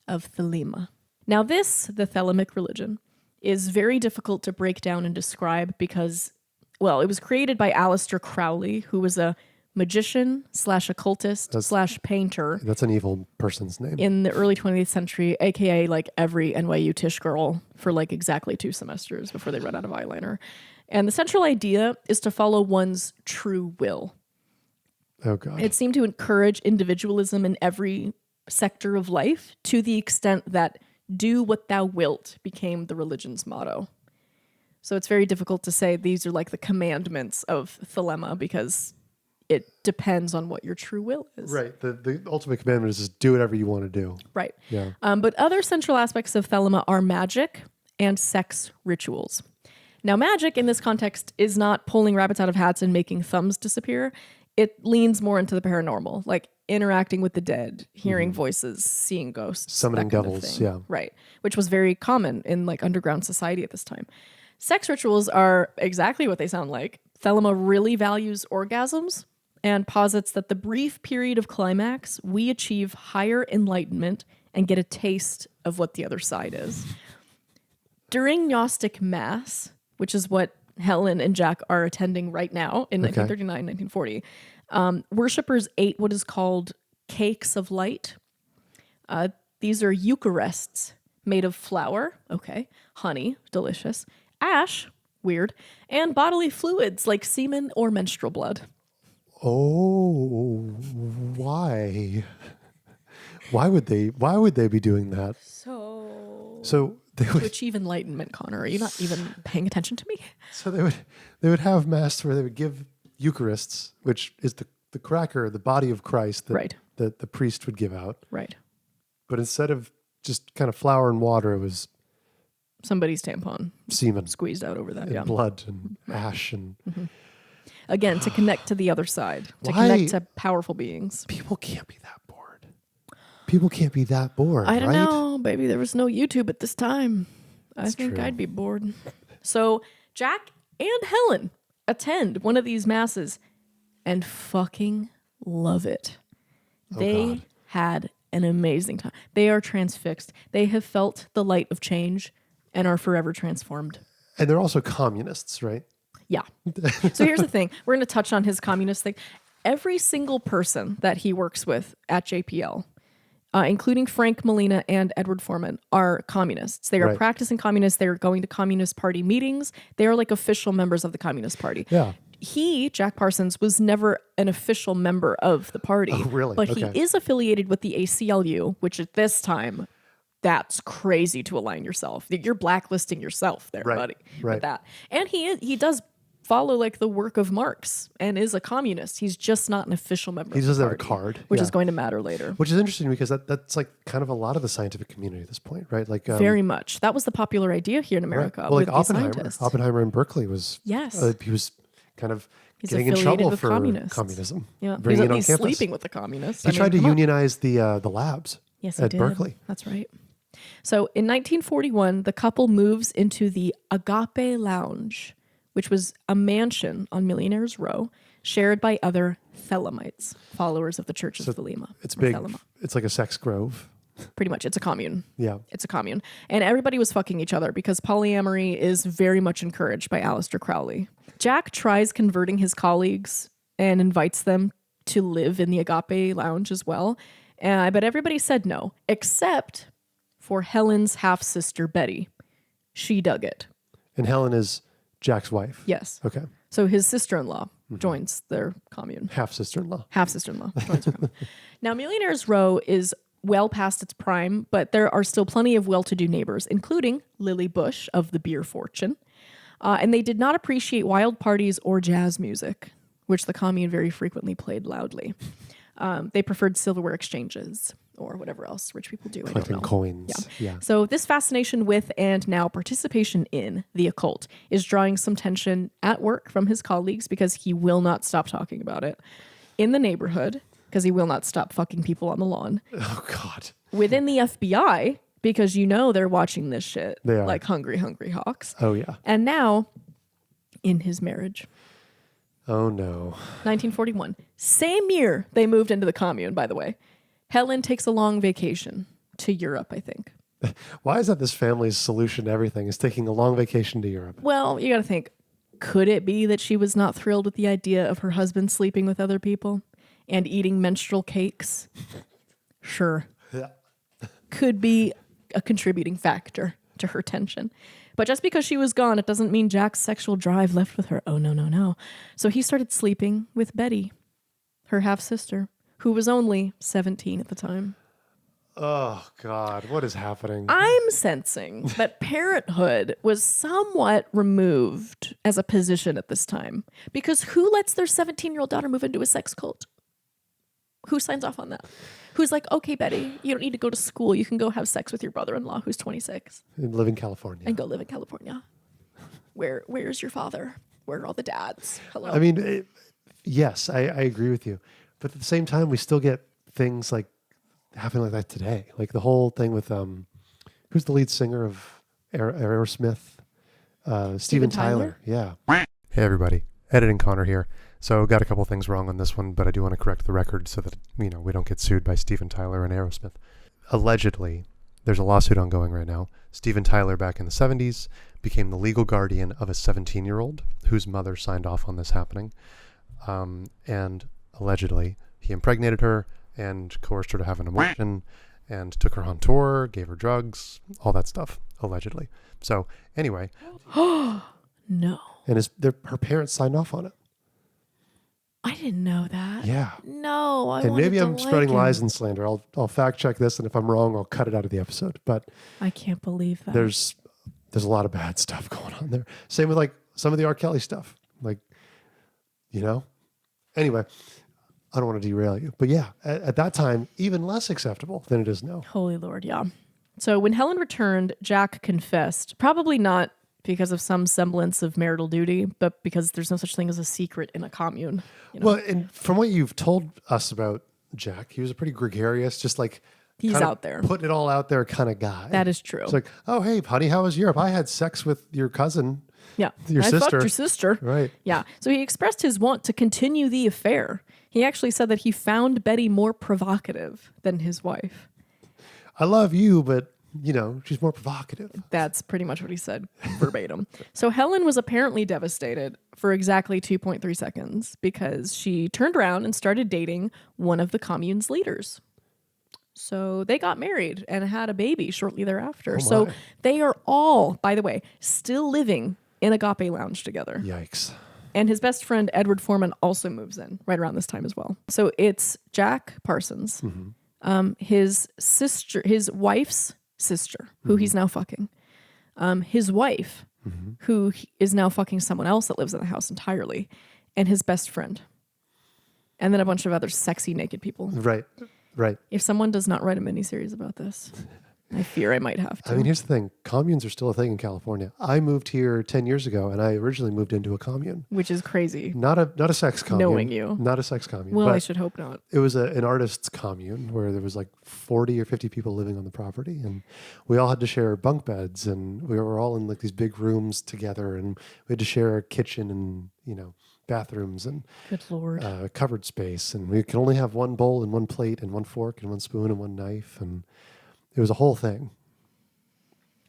A: of Thelema. Now this, the Thelemic religion, is very difficult to break down and describe because, well, it was created by Aleister Crowley, who was a magician / occultist / painter.
B: That's an evil person's name.
A: In the early 20th century, aka like every NYU Tisch girl for like exactly 2 semesters before they run out of eyeliner. And the central idea is to follow one's true will.
B: Oh, God.
A: It seemed to encourage individualism in every sector of life to the extent that do what thou wilt became the religion's motto. So it's very difficult to say these are like the commandments of Thelema because it depends on what your true will is.
B: Right. The ultimate commandment is just do whatever you want to do.
A: Right.
B: Yeah.
A: But other central aspects of Thelema are magic and sex rituals. Now, magic in this context is not pulling rabbits out of hats and making thumbs disappear. It leans more into the paranormal, like interacting with the dead, hearing voices, seeing ghosts.
B: Summoning devils, yeah.
A: Right. Which was very common in like underground society at this time. Sex rituals are exactly what they sound like. Thelema really values orgasms and posits that the brief period of climax, we achieve higher enlightenment and get a taste of what the other side is. During Gnostic Mass, which is what Helen and Jack are attending right now in 1939, 1940, worshippers ate what is called cakes of light. These are Eucharists made of flour, honey, delicious, ash, weird, and bodily fluids like semen or menstrual blood.
B: Oh, why? Why would they be doing that? So they would
A: to achieve enlightenment, Connor. Are you not even paying attention to me?
B: So they would have mass where they would give Eucharists, which is the cracker, the body of Christ that the priest would give out.
A: Right.
B: But instead of just kind of flour and water, it was
A: somebody's tampon
B: semen
A: squeezed out over that.
B: And blood and ash and
A: again to connect to the other side, to connect to powerful beings.
B: People can't be that bored. People can't be that bored.
A: I don't know, baby. There was no YouTube at this time. I think I'd be bored. So Jack and Helen attend one of these masses and fucking love it. They had an amazing time. They are transfixed. They have felt the light of change and are forever transformed.
B: And they're also communists, right?
A: Yeah. So here's the thing. We're going to touch on his communist thing. Every single person that he works with at JPL, including Frank Molina and Edward Foreman, are communists. They are practicing communists. They are going to Communist Party meetings. They are like official members of the Communist Party.
B: Yeah.
A: He, Jack Parsons, was never an official member of the party.
B: Oh, really?
A: But he is affiliated with the ACLU, which at this time, that's crazy to align yourself. You're blacklisting yourself there, buddy. Right. With that. And he does follow like the work of Marx and is a communist. He's just not an official member.
B: He doesn't have a card,
A: which is going to matter later.
B: Which is interesting because that's like kind of a lot of the scientific community at this point, right? Like
A: very much. That was the popular idea here in America.
B: Right. Well, like Oppenheimer in Berkeley was.
A: Yes.
B: He was kind of getting in trouble for communism.
A: Yeah.
B: Bringing it on
A: he's
B: campus.
A: Sleeping with the communists.
B: He tried to unionize the labs.
A: Yes,
B: at Berkeley.
A: That's right. So in 1941, the couple moves into the Agape Lounge, which was a mansion on Millionaires Row, shared by other Thelemites, followers of the Church of Thelema.
B: It's big.
A: Thelema.
B: It's like a sex grove.
A: Pretty much. It's a commune.
B: Yeah.
A: It's a commune. And everybody was fucking each other because polyamory is very much encouraged by Aleister Crowley. Jack tries converting his colleagues and invites them to live in the Agape Lounge as well. But everybody said no, except for Helen's half-sister, Betty. She dug it.
B: And Helen is Jack's wife?
A: Yes.
B: Okay.
A: So his sister-in-law joins their commune.
B: Half-sister-in-law.
A: Half-sister-in-law joins their commune. Now, Millionaires Row is well past its prime, but there are still plenty of well-to-do neighbors, including Lily Bush of the beer fortune. And they did not appreciate wild parties or jazz music, which the commune very frequently played loudly. They preferred silverware exchanges or whatever else rich people do.
B: Collecting coins. Yeah.
A: So this fascination with and now participation in the occult is drawing some tension at work from his colleagues because he will not stop talking about it. In the neighborhood, because he will not stop fucking people on the lawn.
B: Oh, God.
A: Within the FBI, because they're watching this shit.
B: They are.
A: Like hungry, hungry hawks.
B: Oh, yeah.
A: And now, in his marriage.
B: Oh, no.
A: 1941. Same year they moved into the commune, by the way. Helen takes a long vacation to Europe, I think.
B: Why is that this family's solution to everything is taking a long vacation to Europe?
A: Well, you got to think. Could it be that she was not thrilled with the idea of her husband sleeping with other people and eating menstrual cakes? Sure.
B: Yeah.
A: Could be a contributing factor to her tension. But just because she was gone, it doesn't mean Jack's sexual drive left with her. Oh, no, no, no. So he started sleeping with Betty, her half-sister, who was only 17 at the time.
B: Oh, God. What is happening?
A: I'm sensing that parenthood was somewhat removed as a position at this time. Because who lets their 17-year-old daughter move into a sex cult? Who signs off on that? Who's like, okay, Betty, you don't need to go to school. You can go have sex with your brother-in-law who's 26.
B: And live in California.
A: And go live in California. Where's your father? Where are all the dads? Hello.
B: I mean, yes, I agree with you. But at the same time, we still get things like happening like that today. Like the whole thing with, who's the lead singer of Aerosmith? Steven Tyler. Yeah. Hey, everybody. Editing Connor here. So got a couple things wrong on this one, but I do want to correct the record so that, we don't get sued by Steven Tyler and Aerosmith. Allegedly, there's a lawsuit ongoing right now. Steven Tyler, back in the 70s, became the legal guardian of a 17-year-old whose mother signed off on this happening. And allegedly, he impregnated her and coerced her to have an abortion and took her on tour, gave her drugs, all that stuff, allegedly. So anyway.
A: No.
B: And her parents signed off on it.
A: I didn't know that.
B: Yeah.
A: No.
B: And maybe I'm spreading lies and slander. I'll fact check this, and if I'm wrong, I'll cut it out of the episode. But
A: I can't believe that.
B: There's a lot of bad stuff going on there. Same with like some of the R. Kelly stuff. Like, Anyway, I don't want to derail you. But yeah, at that time, even less acceptable than it is now.
A: Holy Lord, yeah. So when Helen returned, Jack confessed, probably not because of some semblance of marital duty, but because there's no such thing as a secret in a commune.
B: Well, and from what you've told us about Jack, he was a pretty gregarious, just like
A: he's out there,
B: putting it all out there kind of guy.
A: That is true.
B: It's like, oh, hey, honey, how was Europe? I had sex with your cousin.
A: Yeah.
B: Your sister.
A: I fucked your sister.
B: Right.
A: Yeah. So he expressed his want to continue the affair. He actually said that he found Betty more provocative than his wife.
B: I love you, but she's more provocative.
A: That's pretty much what he said, verbatim. So Helen was apparently devastated for exactly 2.3 seconds because she turned around and started dating one of the commune's leaders. So they got married and had a baby shortly thereafter. So they are all, by the way, still living in Agape Lounge together.
B: Yikes.
A: And his best friend, Edward Foreman, also moves in right around this time as well. So it's Jack Parsons, his wife's sister, who he's now fucking, his wife, who is now fucking someone else that lives in the house entirely, and his best friend. And then a bunch of other sexy naked people.
B: Right.
A: If someone does not write a miniseries about this, I fear I might have to.
B: I mean, here's the thing. Communes are still a thing in California. I moved here 10 years ago, and I originally moved into a commune.
A: Which is crazy.
B: Not a sex commune.
A: Knowing you.
B: Not a sex commune.
A: Well, I should hope not.
B: It was an artist's commune where there was like 40 or 50 people living on the property, and we all had to share bunk beds, and we were all in like these big rooms together, and we had to share a kitchen and, bathrooms and
A: good Lord.
B: Covered space, and we could only have one bowl and one plate and one fork and one spoon and one knife, and it was a whole thing.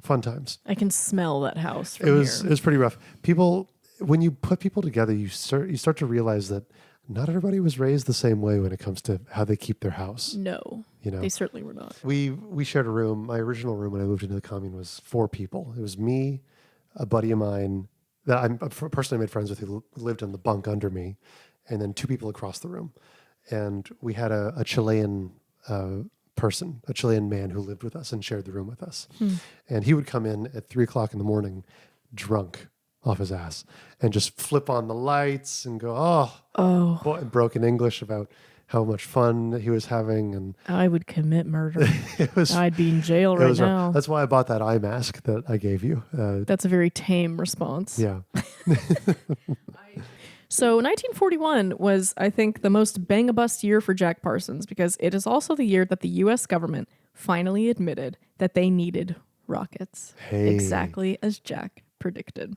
B: Fun times.
A: I can smell that house from
B: It
A: here.
B: was pretty rough. People, when you put people together, you start to realize that not everybody was raised the same way when it comes to how they keep their house.
A: No, they certainly were not.
B: We shared a room. My original room when I moved into the commune was 4 people. It was me, a buddy of mine that I'm a person I made friends with who lived on the bunk under me, and then 2 people across the room. And we had a Chilean person, a Chilean man who lived with us and shared the room with us. And he would come in at 3:00 in the morning, drunk off his ass, and just flip on the lights and go, boy, in broken English about how much fun he was having. And
A: I would commit murder. I'd be in jail right now.
B: That's why I bought that eye mask that I gave you.
A: That's a very tame response.
B: Yeah.
A: So 1941 was, I think, the most bang-a-bust year for Jack Parsons because it is also the year that the U.S. government finally admitted that they needed rockets.
B: Hey.
A: Exactly as Jack predicted.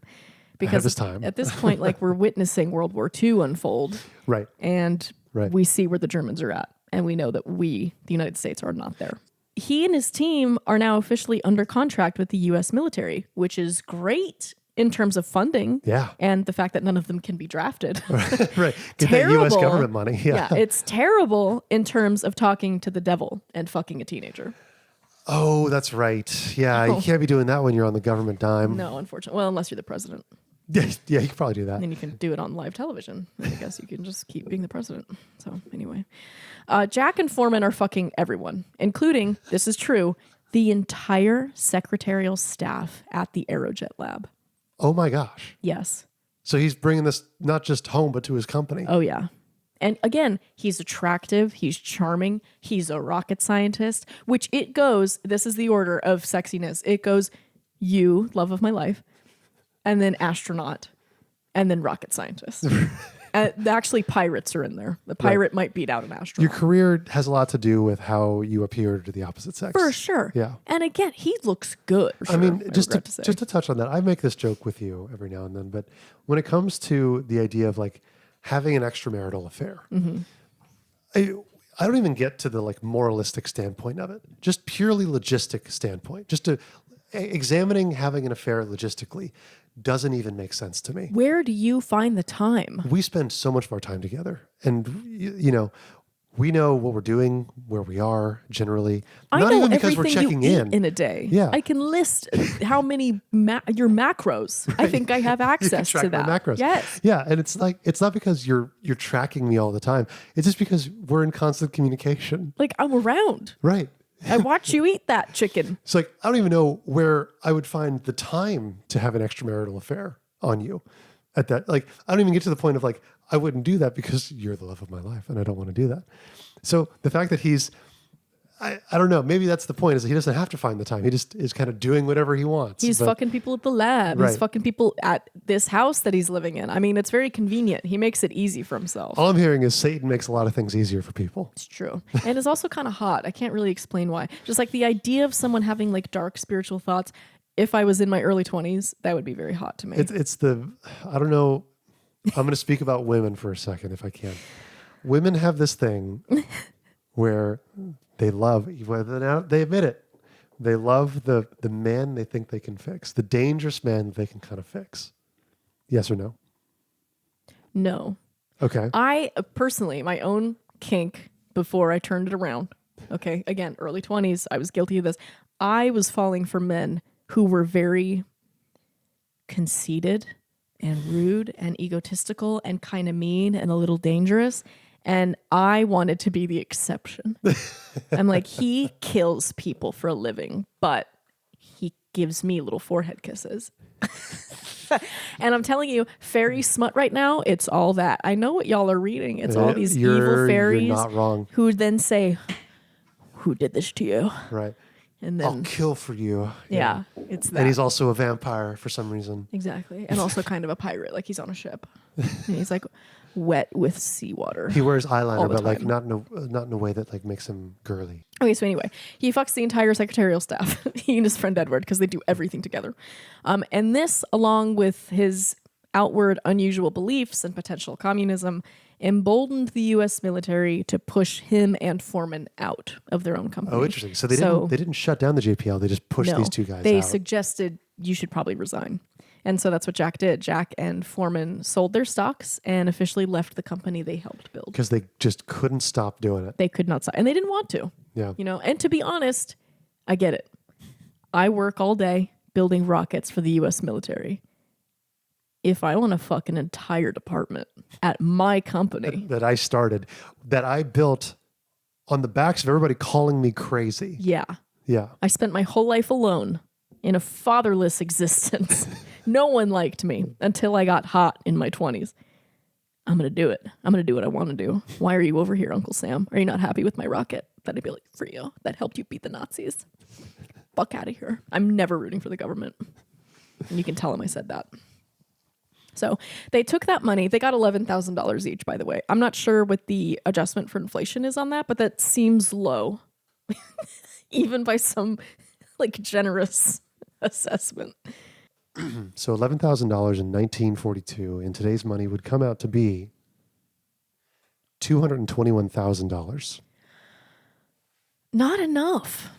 A: Because
B: time.
A: At this point, we're witnessing World War II unfold.
B: Right.
A: And we see where the Germans are at. And we know that we, the United States, are not there. He and his team are now officially under contract with the U.S. military, which is great in terms of funding.
B: Yeah.
A: And the fact that none of them can be drafted.
B: Right. Get
A: Terrible.
B: that U.S. government money.
A: Yeah. It's terrible in terms of talking to the devil and fucking a teenager.
B: Oh, that's right. Yeah, you can't be doing that when you're on the government dime.
A: No, unfortunately. Well, unless you're the president.
B: Yeah, you can probably do that.
A: And then you can do it on live television. I guess you can just keep being the president. So anyway, Jack and Foreman are fucking everyone, including, this is true, the entire secretarial staff at the Aerojet lab.
B: Oh my gosh.
A: Yes.
B: So he's bringing this not just home, but to his company.
A: Oh yeah. And again, he's attractive, he's charming, he's a rocket scientist, which it goes, this is the order of sexiness. It goes, you, love of my life, and then astronaut, and then rocket scientist. Actually, pirates are in there. The pirate might beat out an astronaut.
B: Your career has a lot to do with how you appear to the opposite sex.
A: For sure.
B: Yeah.
A: And again, he looks good. For sure,
B: I mean, just to touch on that, I make this joke with you every now and then, but when it comes to the idea of like having an extramarital affair, I don't even get to the like moralistic standpoint of it. Just purely logistic standpoint. Just to examining having an affair logistically doesn't even make sense to me.
A: Where do you find the time?
B: We spend so much of our time together, and you know, we know what we're doing, where we are generally.
A: I
B: Not
A: know
B: even because we're
A: everything
B: checking
A: you eat in a day.
B: Yeah.
A: I can list how many your macros. Right. I think I have access to that.
B: My macros.
A: Yes.
B: Yeah, and it's like it's not because you're tracking me all the time. It's just because we're in constant communication.
A: Like I'm around.
B: Right.
A: I watch you eat that chicken.
B: It's like I don't even know where I would find the time to have an extramarital affair on you. At that, like I don't even get to the point of like I wouldn't do that because you're the love of my life and I don't want to do that. So the fact that he's, I don't know, maybe that's the point, is that he doesn't have to find the time. He just is kind of doing whatever he wants.
A: He's fucking people at the lab.
B: Right.
A: He's fucking people at this house that he's living in. I mean, it's very convenient. He makes it easy for himself.
B: All I'm hearing is Satan makes a lot of things easier for people.
A: It's true. And it's also kind of hot. I can't really explain why. Just like the idea of someone having like dark spiritual thoughts. If I was in my early 20s, that would be very hot to me.
B: It's I don't know. I'm going to speak about women for a second if I can. Women have this thing where they love, whether they admit it, they love the man they think they can fix, the dangerous man they can kind of fix. Yes or no?
A: No.
B: Okay.
A: I personally, my own kink before I turned it around. Okay. Again, early 20s, I was guilty of this. I was falling for men who were very conceited and rude and egotistical and kind of mean and a little dangerous. And I wanted to be the exception. I'm like, he kills people for a living, but he gives me little forehead kisses. And I'm telling you, fairy smut right now, it's all that. I know what y'all are reading. It's all these evil fairies
B: you're not wrong.
A: who then say, who did this to you?
B: Right.
A: And then
B: I'll kill for you.
A: yeah, it's that.
B: And he's also a vampire for some reason.
A: Exactly. And also kind of a pirate, like he's on a ship. And he's like wet with seawater.
B: He wears eyeliner, but like
A: time.
B: not in a way that like makes him girly.
A: Okay, so anyway, he fucks the entire secretarial staff, he and his friend Edward, because they do everything together. And this, along with his outward unusual beliefs and potential communism, emboldened the U.S. military to push him and Foreman out of their own company.
B: Oh, interesting. So they didn't shut down the JPL. They just pushed these two guys out.
A: They suggested you should probably resign. And so that's what Jack did. Jack and Foreman sold their stocks and officially left the company they helped build.
B: Because they just couldn't stop doing it.
A: They could not stop. And they didn't want to.
B: Yeah.
A: You know, and to be honest, I get it. I work all day building rockets for the U.S. military. If I want to fuck an entire department at my company
B: that I started, that I built on the backs of everybody calling me crazy.
A: Yeah.
B: Yeah.
A: I spent my whole life alone in a fatherless existence. No one liked me until I got hot in my 20s. I'm going to do it. I'm going to do what I want to do. Why are you over here, Uncle Sam? Are you not happy with my rocket that I built for you that helped you beat the Nazis? Fuck out of here. I'm never rooting for the government. And you can tell him I said that. So they took that money. They got $11,000 each, by the way. I'm not sure what the adjustment for inflation is on that, but that seems low, even by some like generous assessment.
B: So $11,000 in 1942 in today's money would come out to be $221,000.
A: Not enough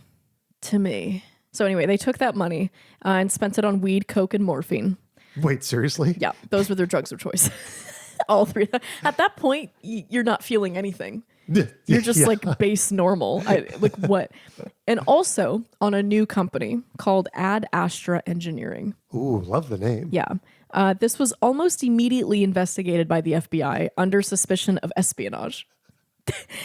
A: to me. So anyway, they took that money and spent it on weed, coke, and morphine.
B: Wait, seriously?
A: Yeah, those were their drugs of choice. All three. At that point, you're not feeling anything. You're just like base normal. Like what? And also on a new company called Ad Astra Engineering.
B: Ooh, love the name.
A: Yeah. This was almost immediately investigated by the FBI under suspicion of espionage.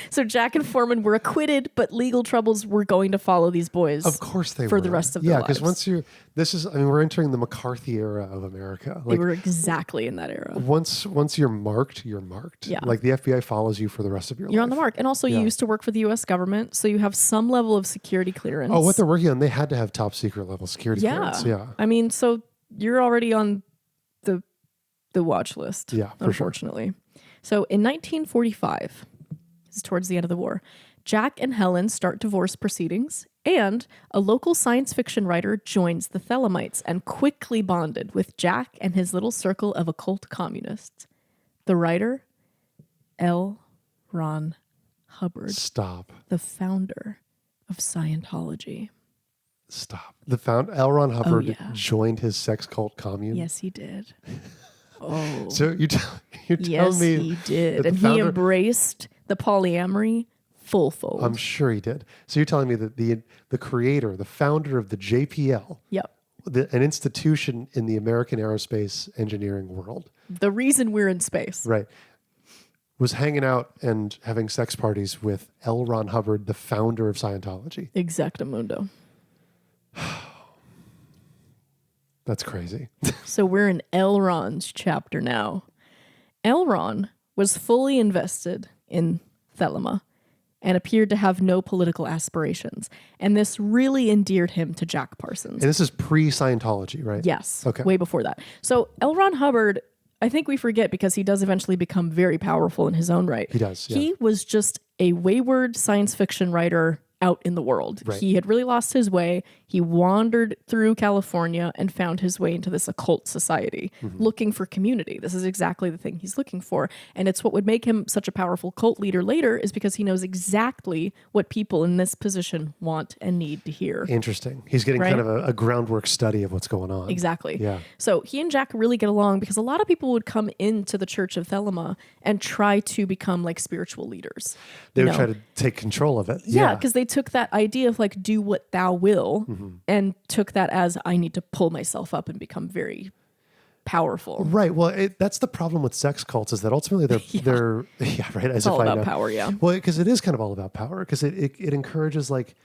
A: So Jack and Foreman were acquitted, but legal troubles were going to follow these boys.
B: Of course they
A: for
B: were.
A: the rest of their lives.
B: Yeah, because we're entering the McCarthy era of America.
A: They were exactly in that era.
B: Once you're marked, you're marked.
A: Yeah.
B: Like the FBI follows you for the rest of your life.
A: You're on the mark. And also you used to work for the U.S. government, so you have some level of security clearance.
B: Oh, what they're working on, they had to have top secret level security clearance. Yeah.
A: I mean, so you're already on the watch list.
B: Yeah, for
A: unfortunately. Sure. So in 1945, this is towards the end of the war, Jack and Helen start divorce proceedings, and a local science fiction writer joins the Thelemites and quickly bonded with Jack and his little circle of occult communists. The writer, L. Ron Hubbard.
B: Stop.
A: The founder of Scientology.
B: Stop. L. Ron Hubbard joined his sex cult commune?
A: Yes, he did. Oh.
B: So you're telling
A: yes,
B: me...
A: he did. And he embraced the polyamory full fold.
B: I'm sure he did. So you're telling me that the creator, the founder of the JPL, an institution in the American aerospace engineering world,
A: the reason we're in space,
B: right, was hanging out and having sex parties with L. Ron Hubbard, the founder of Scientology.
A: Exactamundo.
B: That's crazy.
A: So we're in L. Ron's chapter now. L. Ron was fully invested in Thelema and appeared to have no political aspirations. And this really endeared him to Jack Parsons.
B: And this is pre-Scientology, right?
A: Yes.
B: Okay.
A: Way before that. So L. Ron Hubbard, I think we forget because he does eventually become very powerful in his own right.
B: He does, yeah.
A: He was just a wayward science fiction writer out in the world.
B: Right.
A: He had really lost his way. He wandered through California and found his way into this occult society, looking for community. This is exactly the thing he's looking for. And it's what would make him such a powerful cult leader later is because he knows exactly what people in this position want and need to hear.
B: Interesting. He's getting kind of a groundwork study of what's going on.
A: Exactly.
B: Yeah.
A: So he and Jack really get along because a lot of people would come into the Church of Thelema and try to become like spiritual leaders.
B: They would try to take control of it.
A: Yeah, because they took that idea of like, do what thou will, and took that as, I need to pull myself up and become very powerful.
B: Right. Well, that's the problem with sex cults is that ultimately they're right.
A: It's all about power, yeah.
B: Well, because it is kind of all about power because it encourages like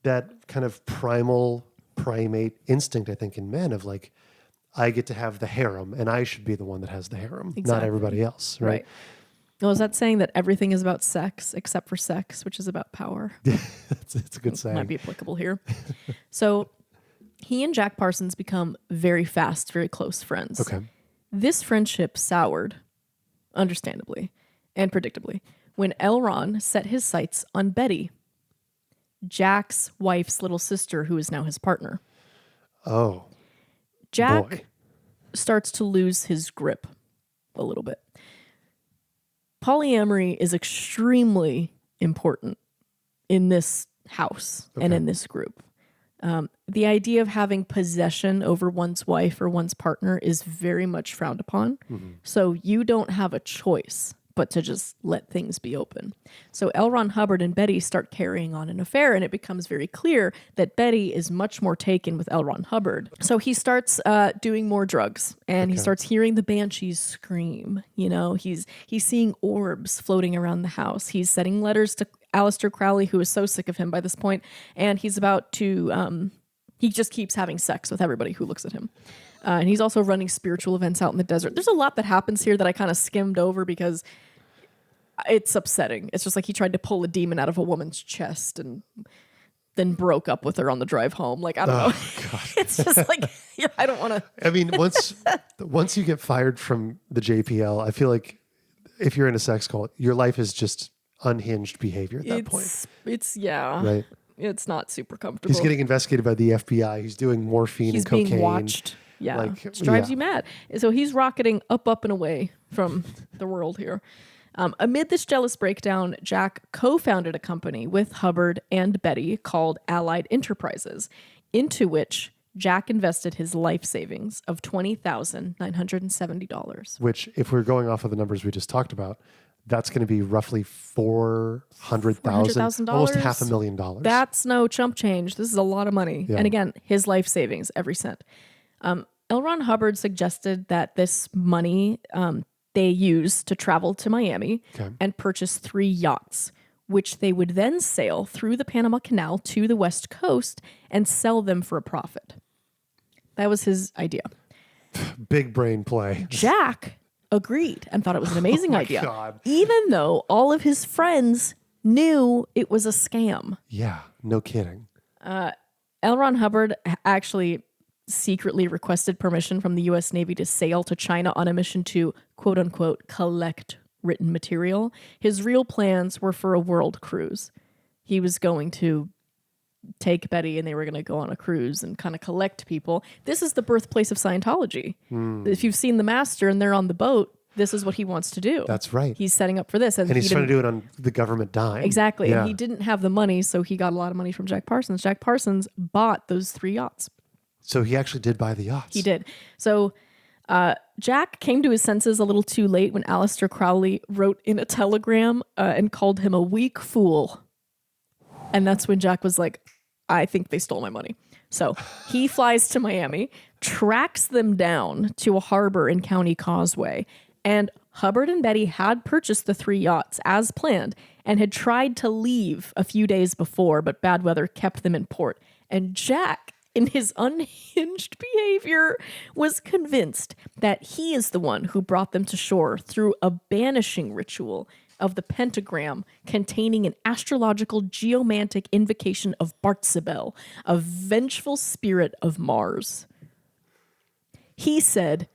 B: that kind of primate instinct, I think, in men of like, I get to have the harem and I should be the one that has the harem, not everybody else. Right.
A: Well, is that saying that everything is about sex except for sex, which is about power?
B: Yeah, it's a good saying.
A: Might be applicable here. So he and Jack Parsons become very fast, very close friends.
B: Okay.
A: This friendship soured, understandably and predictably, when L. Ron set his sights on Betty, Jack's wife's little sister, who is now his partner.
B: Oh.
A: Jack starts to lose his grip a little bit. Polyamory is extremely important in this house and in this group. The idea of having possession over one's wife or one's partner is very much frowned upon. So you don't have a choice but to just let things be open. So L. Ron Hubbard and Betty start carrying on an affair, and it becomes very clear that Betty is much more taken with L. Ron Hubbard. So he starts doing more drugs, and he starts hearing the banshees scream. You know, he's seeing orbs floating around the house. He's sending letters to Aleister Crowley, who is so sick of him by this point, and he's about to... he just keeps having sex with everybody who looks at him. And he's also running spiritual events out in the desert. There's a lot that happens here that I kind of skimmed over because it's upsetting. It's just like he tried to pull a demon out of a woman's chest and then broke up with her on the drive home. Like, I don't know. God. It's just like, I don't want to. I
B: mean, once you get fired from the JPL, I feel like if you're in a sex cult, your life is just unhinged behavior at that point.
A: Right. It's not super comfortable.
B: He's getting investigated by the FBI. He's doing morphine and cocaine.
A: He's being watched. Yeah. It drives you mad. So he's rocketing up and away from the world here. Amid this jealous breakdown, Jack co-founded a company with Hubbard and Betty called Allied Enterprises, into which Jack invested his life savings of $20,970.
B: Which, if we're going off of the numbers we just talked about, that's going to be roughly $400,000, almost $500,000.
A: That's no chump change. This is a lot of money.
B: Yeah.
A: And again, his life savings, every cent. L. Ron Hubbard suggested that this money they use to travel to Miami and purchase 3 yachts, which they would then sail through the Panama Canal to the West Coast and sell them for a profit. That was his idea.
B: Big brain play.
A: Jack agreed and thought it was an amazing idea,
B: God.
A: even though all of his friends knew it was a scam.
B: Yeah, no kidding.
A: L. Ron Hubbard actually secretly requested permission from the U.S. Navy to sail to China on a mission to, quote unquote, collect written material. His real plans were for a world cruise. He was going to take Betty and they were going to go on a cruise and kind of collect people. This is the birthplace of Scientology. If you've seen The Master and they're on the boat, this is what he wants to do.
B: That's right.
A: He's setting up for this.
B: And he's trying to do it on the government dime.
A: Exactly.
B: Yeah.
A: And he didn't have the money, so he got a lot of money from Jack Parsons. Jack Parsons bought those 3 yachts.
B: So he actually did buy the yachts.
A: He did. So Jack came to his senses a little too late when Aleister Crowley wrote in a telegram and called him a weak fool. And that's when Jack was like, I think they stole my money. So he flies to Miami, tracks them down to a harbor in County Causeway, and Hubbard and Betty had purchased the 3 yachts as planned and had tried to leave a few days before, but bad weather kept them in port. And Jack, in his unhinged behavior, was convinced that he is the one who brought them to shore through a banishing ritual of the pentagram containing an astrological geomantic invocation of Bartzabel, a vengeful spirit of Mars. He said,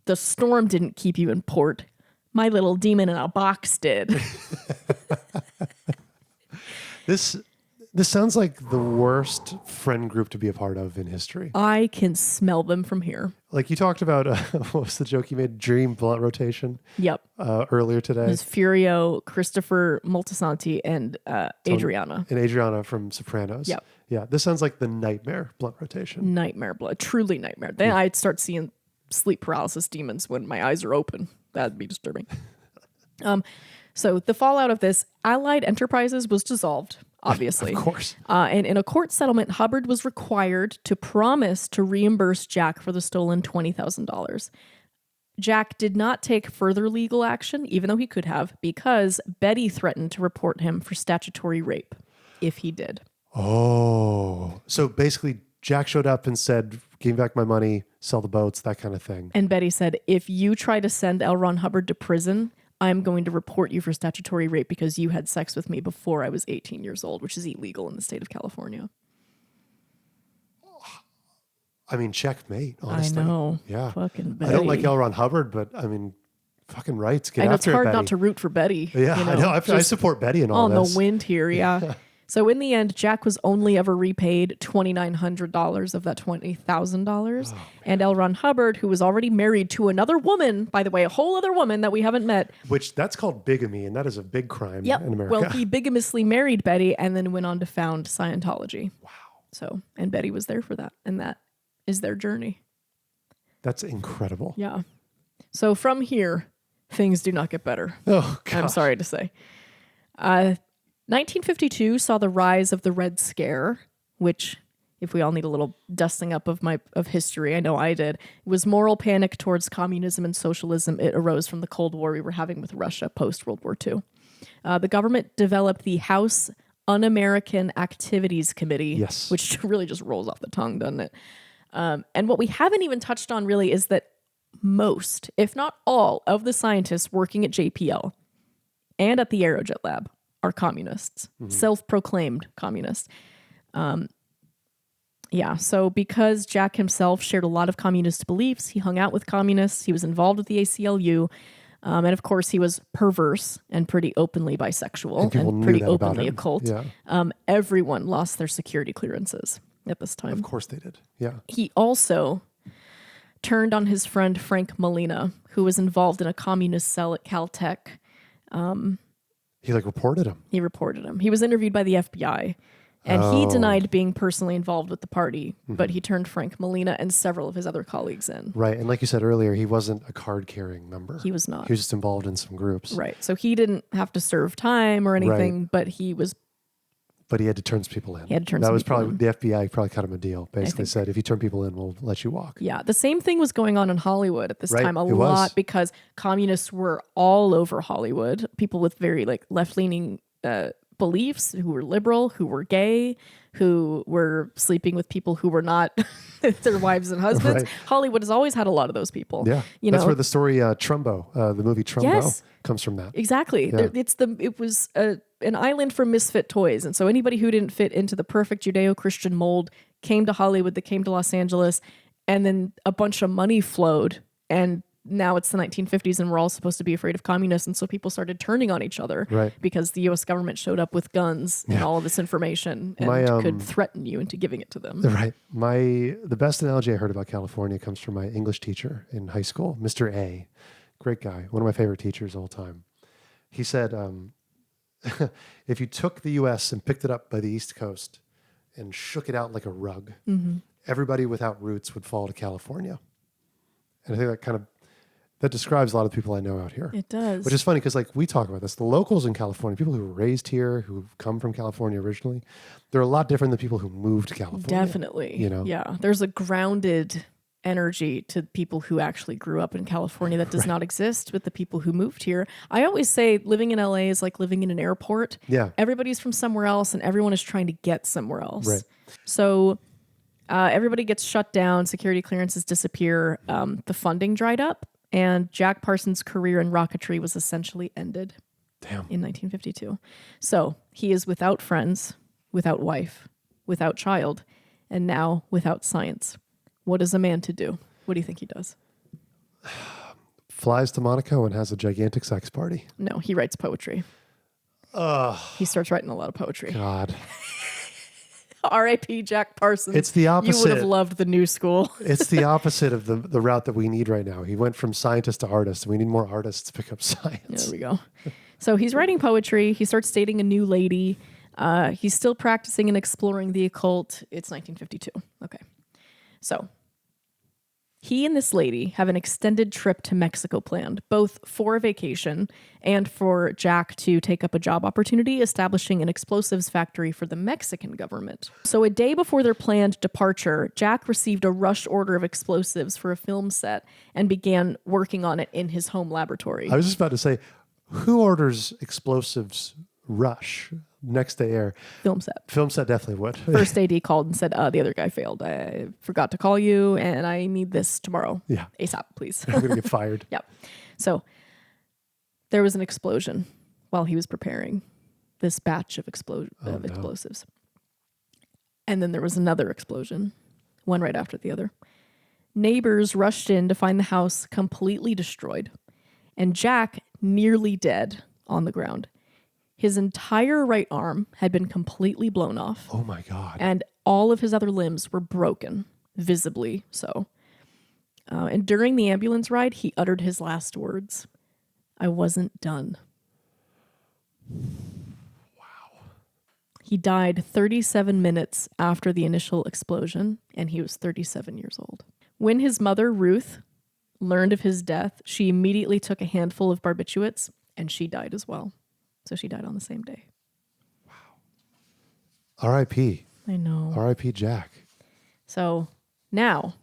A: "The storm didn't keep you in port. My little demon in a box did."
B: This sounds like the worst friend group to be a part of in history.
A: I can smell them from here.
B: Like you talked about, what was the joke you made? Dream blunt rotation.
A: Yep.
B: Earlier today.
A: There's Furio, Christopher Moltisanti, and Adriana.
B: And Adriana from Sopranos.
A: Yep.
B: Yeah. This sounds like the nightmare blunt rotation.
A: Nightmare blood. Truly nightmare. Then I'd start seeing sleep paralysis demons when my eyes are open. That'd be disturbing. So the fallout of this, Allied Enterprises was dissolved, obviously.
B: Of course.
A: And in a court settlement, Hubbard was required to promise to reimburse Jack for the stolen $20,000. Jack did not take further legal action, even though he could have, because Betty threatened to report him for statutory rape if he did.
B: Oh. So basically, Jack showed up and said, give me back my money, sell the boats, that kind of thing.
A: And Betty said, if you try to send L. Ron Hubbard to prison, I'm going to report you for statutory rape because you had sex with me before I was 18 years old, which is illegal in the state of California.
B: I mean, checkmate, honestly.
A: I know.
B: Yeah.
A: Fucking Betty.
B: I don't like L. Ron Hubbard, but I mean, fucking rights. Get
A: I know
B: after
A: it's hard
B: it, Betty.
A: not to root for Betty.
B: Yeah,
A: you know,
B: I know. I support Betty in all
A: on
B: this.
A: the wind here, yeah. So in the end, Jack was only ever repaid $2,900 of that $20,000. And L. Ron Hubbard, who was already married to another woman, by the way, a whole other woman that we haven't met.
B: Which, that's called bigamy, and that is a big crime in America.
A: Well, he bigamously married Betty and then went on to found Scientology.
B: Wow.
A: So, and Betty was there for that. And that is their journey.
B: That's incredible.
A: Yeah. So from here, things do not get better.
B: Oh, God.
A: I'm sorry to say. 1952 saw the rise of the Red Scare, which, if we all need a little dusting up of history, I know I did, it was moral panic towards communism and socialism. It arose from the Cold War we were having with Russia post-World War II. The government developed the House Un-American Activities Committee,
B: yes,
A: which really just rolls off the tongue, doesn't it? And what we haven't even touched on really is that most, if not all, of the scientists working at JPL and at the Aerojet Lab are communists, self-proclaimed communists. So because Jack himself shared a lot of communist beliefs, he hung out with communists, he was involved with the ACLU, and of course he was perverse and pretty openly bisexual and pretty openly occult. Yeah. Everyone lost their security clearances at this time.
B: Of course they did, yeah.
A: He also turned on his friend Frank Molina, who was involved in a communist cell at Caltech.
B: He reported him.
A: He reported him. He was interviewed by the FBI. And he denied being personally involved with the party, but he turned Frank Molina and several of his other colleagues in.
B: Right. And like you said earlier, he wasn't a card-carrying member.
A: He was not.
B: He was just involved in some groups.
A: Right. So he didn't have to serve time or anything, but he was...
B: But he had to turn some people in.
A: He had to turn
B: that
A: some
B: was
A: people
B: probably
A: in.
B: The FBI probably cut him a deal. Basically said, if you turn people in, we'll let you walk.
A: Yeah, the same thing was going on in Hollywood at this time a
B: It
A: lot
B: was.
A: because communists were all over Hollywood. People with very like left-leaning beliefs, who were liberal, who were gay, who were sleeping with people who were not their wives and husbands.
B: Right.
A: Hollywood has always had a lot of those people.
B: Yeah, that's where the story Trumbo, the movie Trumbo, comes from. That
A: exactly.
B: Yeah.
A: It was an island for misfit toys, and so anybody who didn't fit into the perfect Judeo-Christian mold came to Hollywood. They came to Los Angeles, and then a bunch of money flowed, and now it's the 1950s, and we're all supposed to be afraid of communists, and so people started turning on each other because the U.S. government showed up with guns and all of this information and could threaten you into giving it to them.
B: Right. The best analogy I heard about California comes from my English teacher in high school, Mr. A. Great guy, one of my favorite teachers of all time. He said, if you took the U.S. and picked it up by the East Coast and shook it out like a rug, everybody without roots would fall to California. And I think that describes a lot of people I know out here.
A: It does.
B: Which is funny because we talk about this. The locals in California, people who were raised here, who've come from California originally, they're a lot different than people who moved to California.
A: Definitely. Yeah. There's a grounded energy to people who actually grew up in California that does not exist with the people who moved here. I always say living in LA is like living in an airport.
B: Yeah.
A: Everybody's from somewhere else and everyone is trying to get somewhere else.
B: Right.
A: So everybody gets shut down. Security clearances disappear. The funding dried up. And Jack Parsons' career in rocketry was essentially ended in 1952. So he is without friends, without wife, without child, and now without science. What is a man to do? What do you think he does?
B: Flies to Monaco and has a gigantic sex party.
A: No, he writes poetry. He starts writing a lot of poetry.
B: God.
A: R.I.P. Jack Parsons.
B: It's the opposite.
A: You would have loved the new school.
B: It's the opposite of the route that we need right now. He went from scientist to artist, and we need more artists to pick up science.
A: There we go. So he's writing poetry. He starts dating a new lady. He's still practicing and exploring the occult. It's 1952. Okay. So he and this lady have an extended trip to Mexico planned, both for a vacation and for Jack to take up a job opportunity establishing an explosives factory for the Mexican government. So a day before their planned departure, Jack received a rush order of explosives for a film set and began working on it in his home laboratory.
B: I was just about to say, who orders explosives rush next to air?
A: Film set.
B: Film set definitely would.
A: First AD called and said, the other guy failed. I forgot to call you and I need this tomorrow.
B: Yeah.
A: ASAP, please.
B: I'm going to get fired.
A: Yep. So there was an explosion while he was preparing this batch of explosives. And then there was another explosion, one right after the other. Neighbors rushed in to find the house completely destroyed and Jack nearly dead on the ground. His entire right arm had been completely blown off.
B: Oh my God.
A: And all of his other limbs were broken, visibly so. And during the ambulance ride, he uttered his last words. I wasn't done.
B: Wow.
A: He died 37 minutes after the initial explosion, and he was 37 years old. When his mother, Ruth, learned of his death, she immediately took a handful of barbiturates, and she died as well. So she died on the same day.
B: Wow. R.I.P.
A: I know.
B: R.I.P. Jack.
A: So now,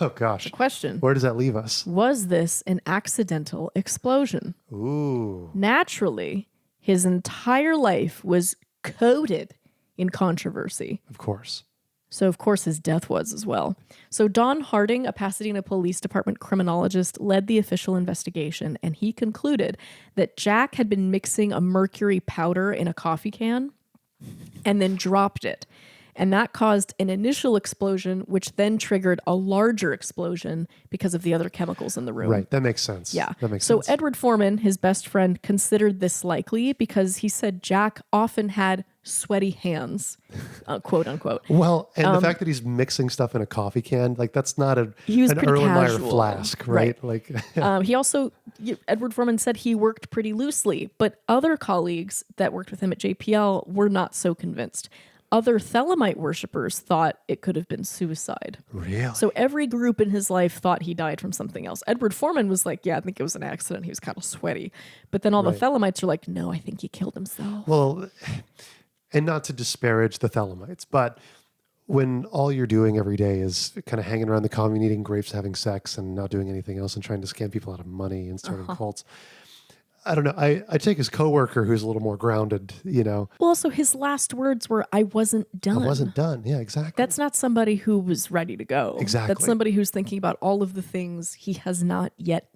B: oh gosh.
A: the question.
B: Where does that leave us?
A: Was this an accidental explosion?
B: Ooh.
A: Naturally, his entire life was coated in controversy.
B: Of course.
A: So, of course, his death was as well. So Don Harding, a Pasadena Police Department criminologist, led the official investigation, and he concluded that Jack had been mixing a mercury powder in a coffee can and then dropped it. And that caused an initial explosion, which then triggered a larger explosion because of the other chemicals in the room.
B: Right. That makes sense.
A: Yeah.
B: That makes sense.
A: So Edward Foreman, his best friend, considered this likely because he said Jack often had sweaty hands, quote unquote.
B: Well, and the fact that he's mixing stuff in a coffee can, that's not an
A: pretty
B: Erlenmeyer
A: casual.
B: flask, right? Like,
A: he also, Edward Foreman said he worked pretty loosely, but other colleagues that worked with him at JPL were not so convinced. other Thelemite worshippers thought it could have been suicide.
B: Really?
A: So every group in his life thought he died from something else. Edward Foreman was like, yeah, I think it was an accident. He was kind of sweaty. But then all the Thelemites are like, no, I think he killed himself.
B: Well, and not to disparage the Thelemites, but when all you're doing every day is kind of hanging around the commune, eating grapes, having sex, and not doing anything else, and trying to scam people out of money and starting cults, I don't know. I take his coworker who's a little more grounded, you know.
A: Well, also his last words were, I wasn't done.
B: I wasn't done. Yeah, exactly.
A: That's not somebody who was ready to go.
B: Exactly.
A: That's somebody who's thinking about all of the things he has not yet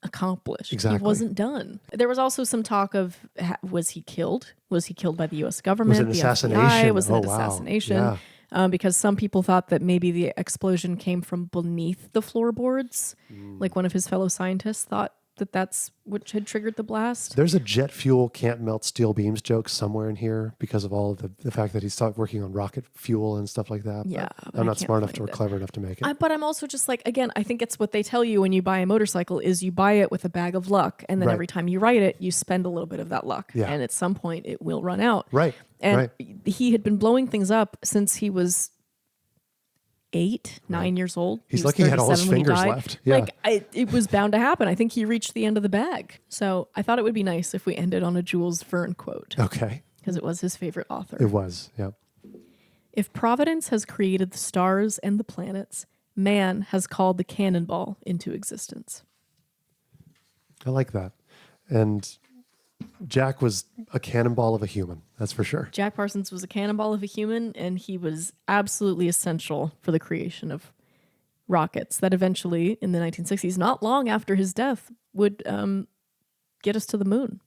A: accomplished.
B: Exactly.
A: He wasn't done. There was also some talk of, was he killed? Was he killed by the U.S. government?
B: Was it an assassination?
A: FBI? Was it an assassination?
B: Yeah.
A: Because some people thought that maybe the explosion came from beneath the floorboards. Like one of his fellow scientists thought that that's what had triggered the blast.
B: There's a jet fuel can't melt steel beams joke somewhere in here because of all of the fact that he started working on rocket fuel and stuff like that.
A: Yeah.
B: I'm not smart enough or clever enough to make it.
A: But I'm also just like, again, I think it's what they tell you when you buy a motorcycle is you buy it with a bag of luck. And then every time you ride it, you spend a little bit of that luck.
B: Yeah.
A: And at some point it will run out.
B: Right.
A: And he had been blowing things up since he was 9 years old.
B: He's lucky he had all his fingers left. Yeah.
A: Like it was bound to happen. I think he reached the end of the bag. So I thought it would be nice if we ended on a Jules Verne quote.
B: Okay.
A: Because it was his favorite author.
B: It was, yeah.
A: If Providence has created the stars and the planets, man has called the cannonball into existence.
B: I like that. And Jack was a cannonball of a human, that's for sure.
A: Jack Parsons was a cannonball of a human, and he was absolutely essential for the creation of rockets that eventually, in the 1960s, not long after his death, would get us to the moon.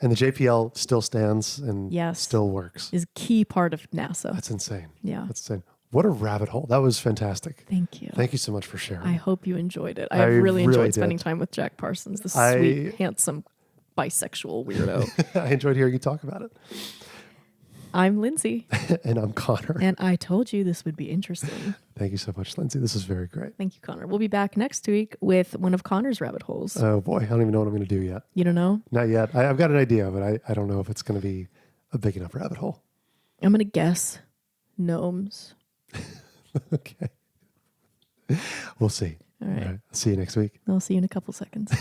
B: And the JPL still stands and still works.
A: Is a key part of NASA.
B: That's insane.
A: Yeah.
B: That's insane. What a rabbit hole. That was fantastic.
A: Thank you.
B: Thank you so much for sharing.
A: I hope you enjoyed it. I really enjoyed spending time with Jack Parsons, the sweet, handsome, bisexual weirdo.
B: I enjoyed hearing you talk about it.
A: I'm Lindsey.
B: And I'm Connor.
A: And I told you this would be interesting.
B: Thank you so much, Lindsey. This is very great.
A: Thank you, Connor. We'll be back next week with one of Connor's rabbit holes.
B: Oh, boy. I don't even know what I'm going to do yet.
A: You don't know?
B: Not yet. I've got an idea, but I don't know if it's going to be a big enough rabbit hole.
A: I'm going to guess gnomes.
B: Okay. We'll see.
A: All right.
B: See you next week.
A: I'll see you in a couple seconds.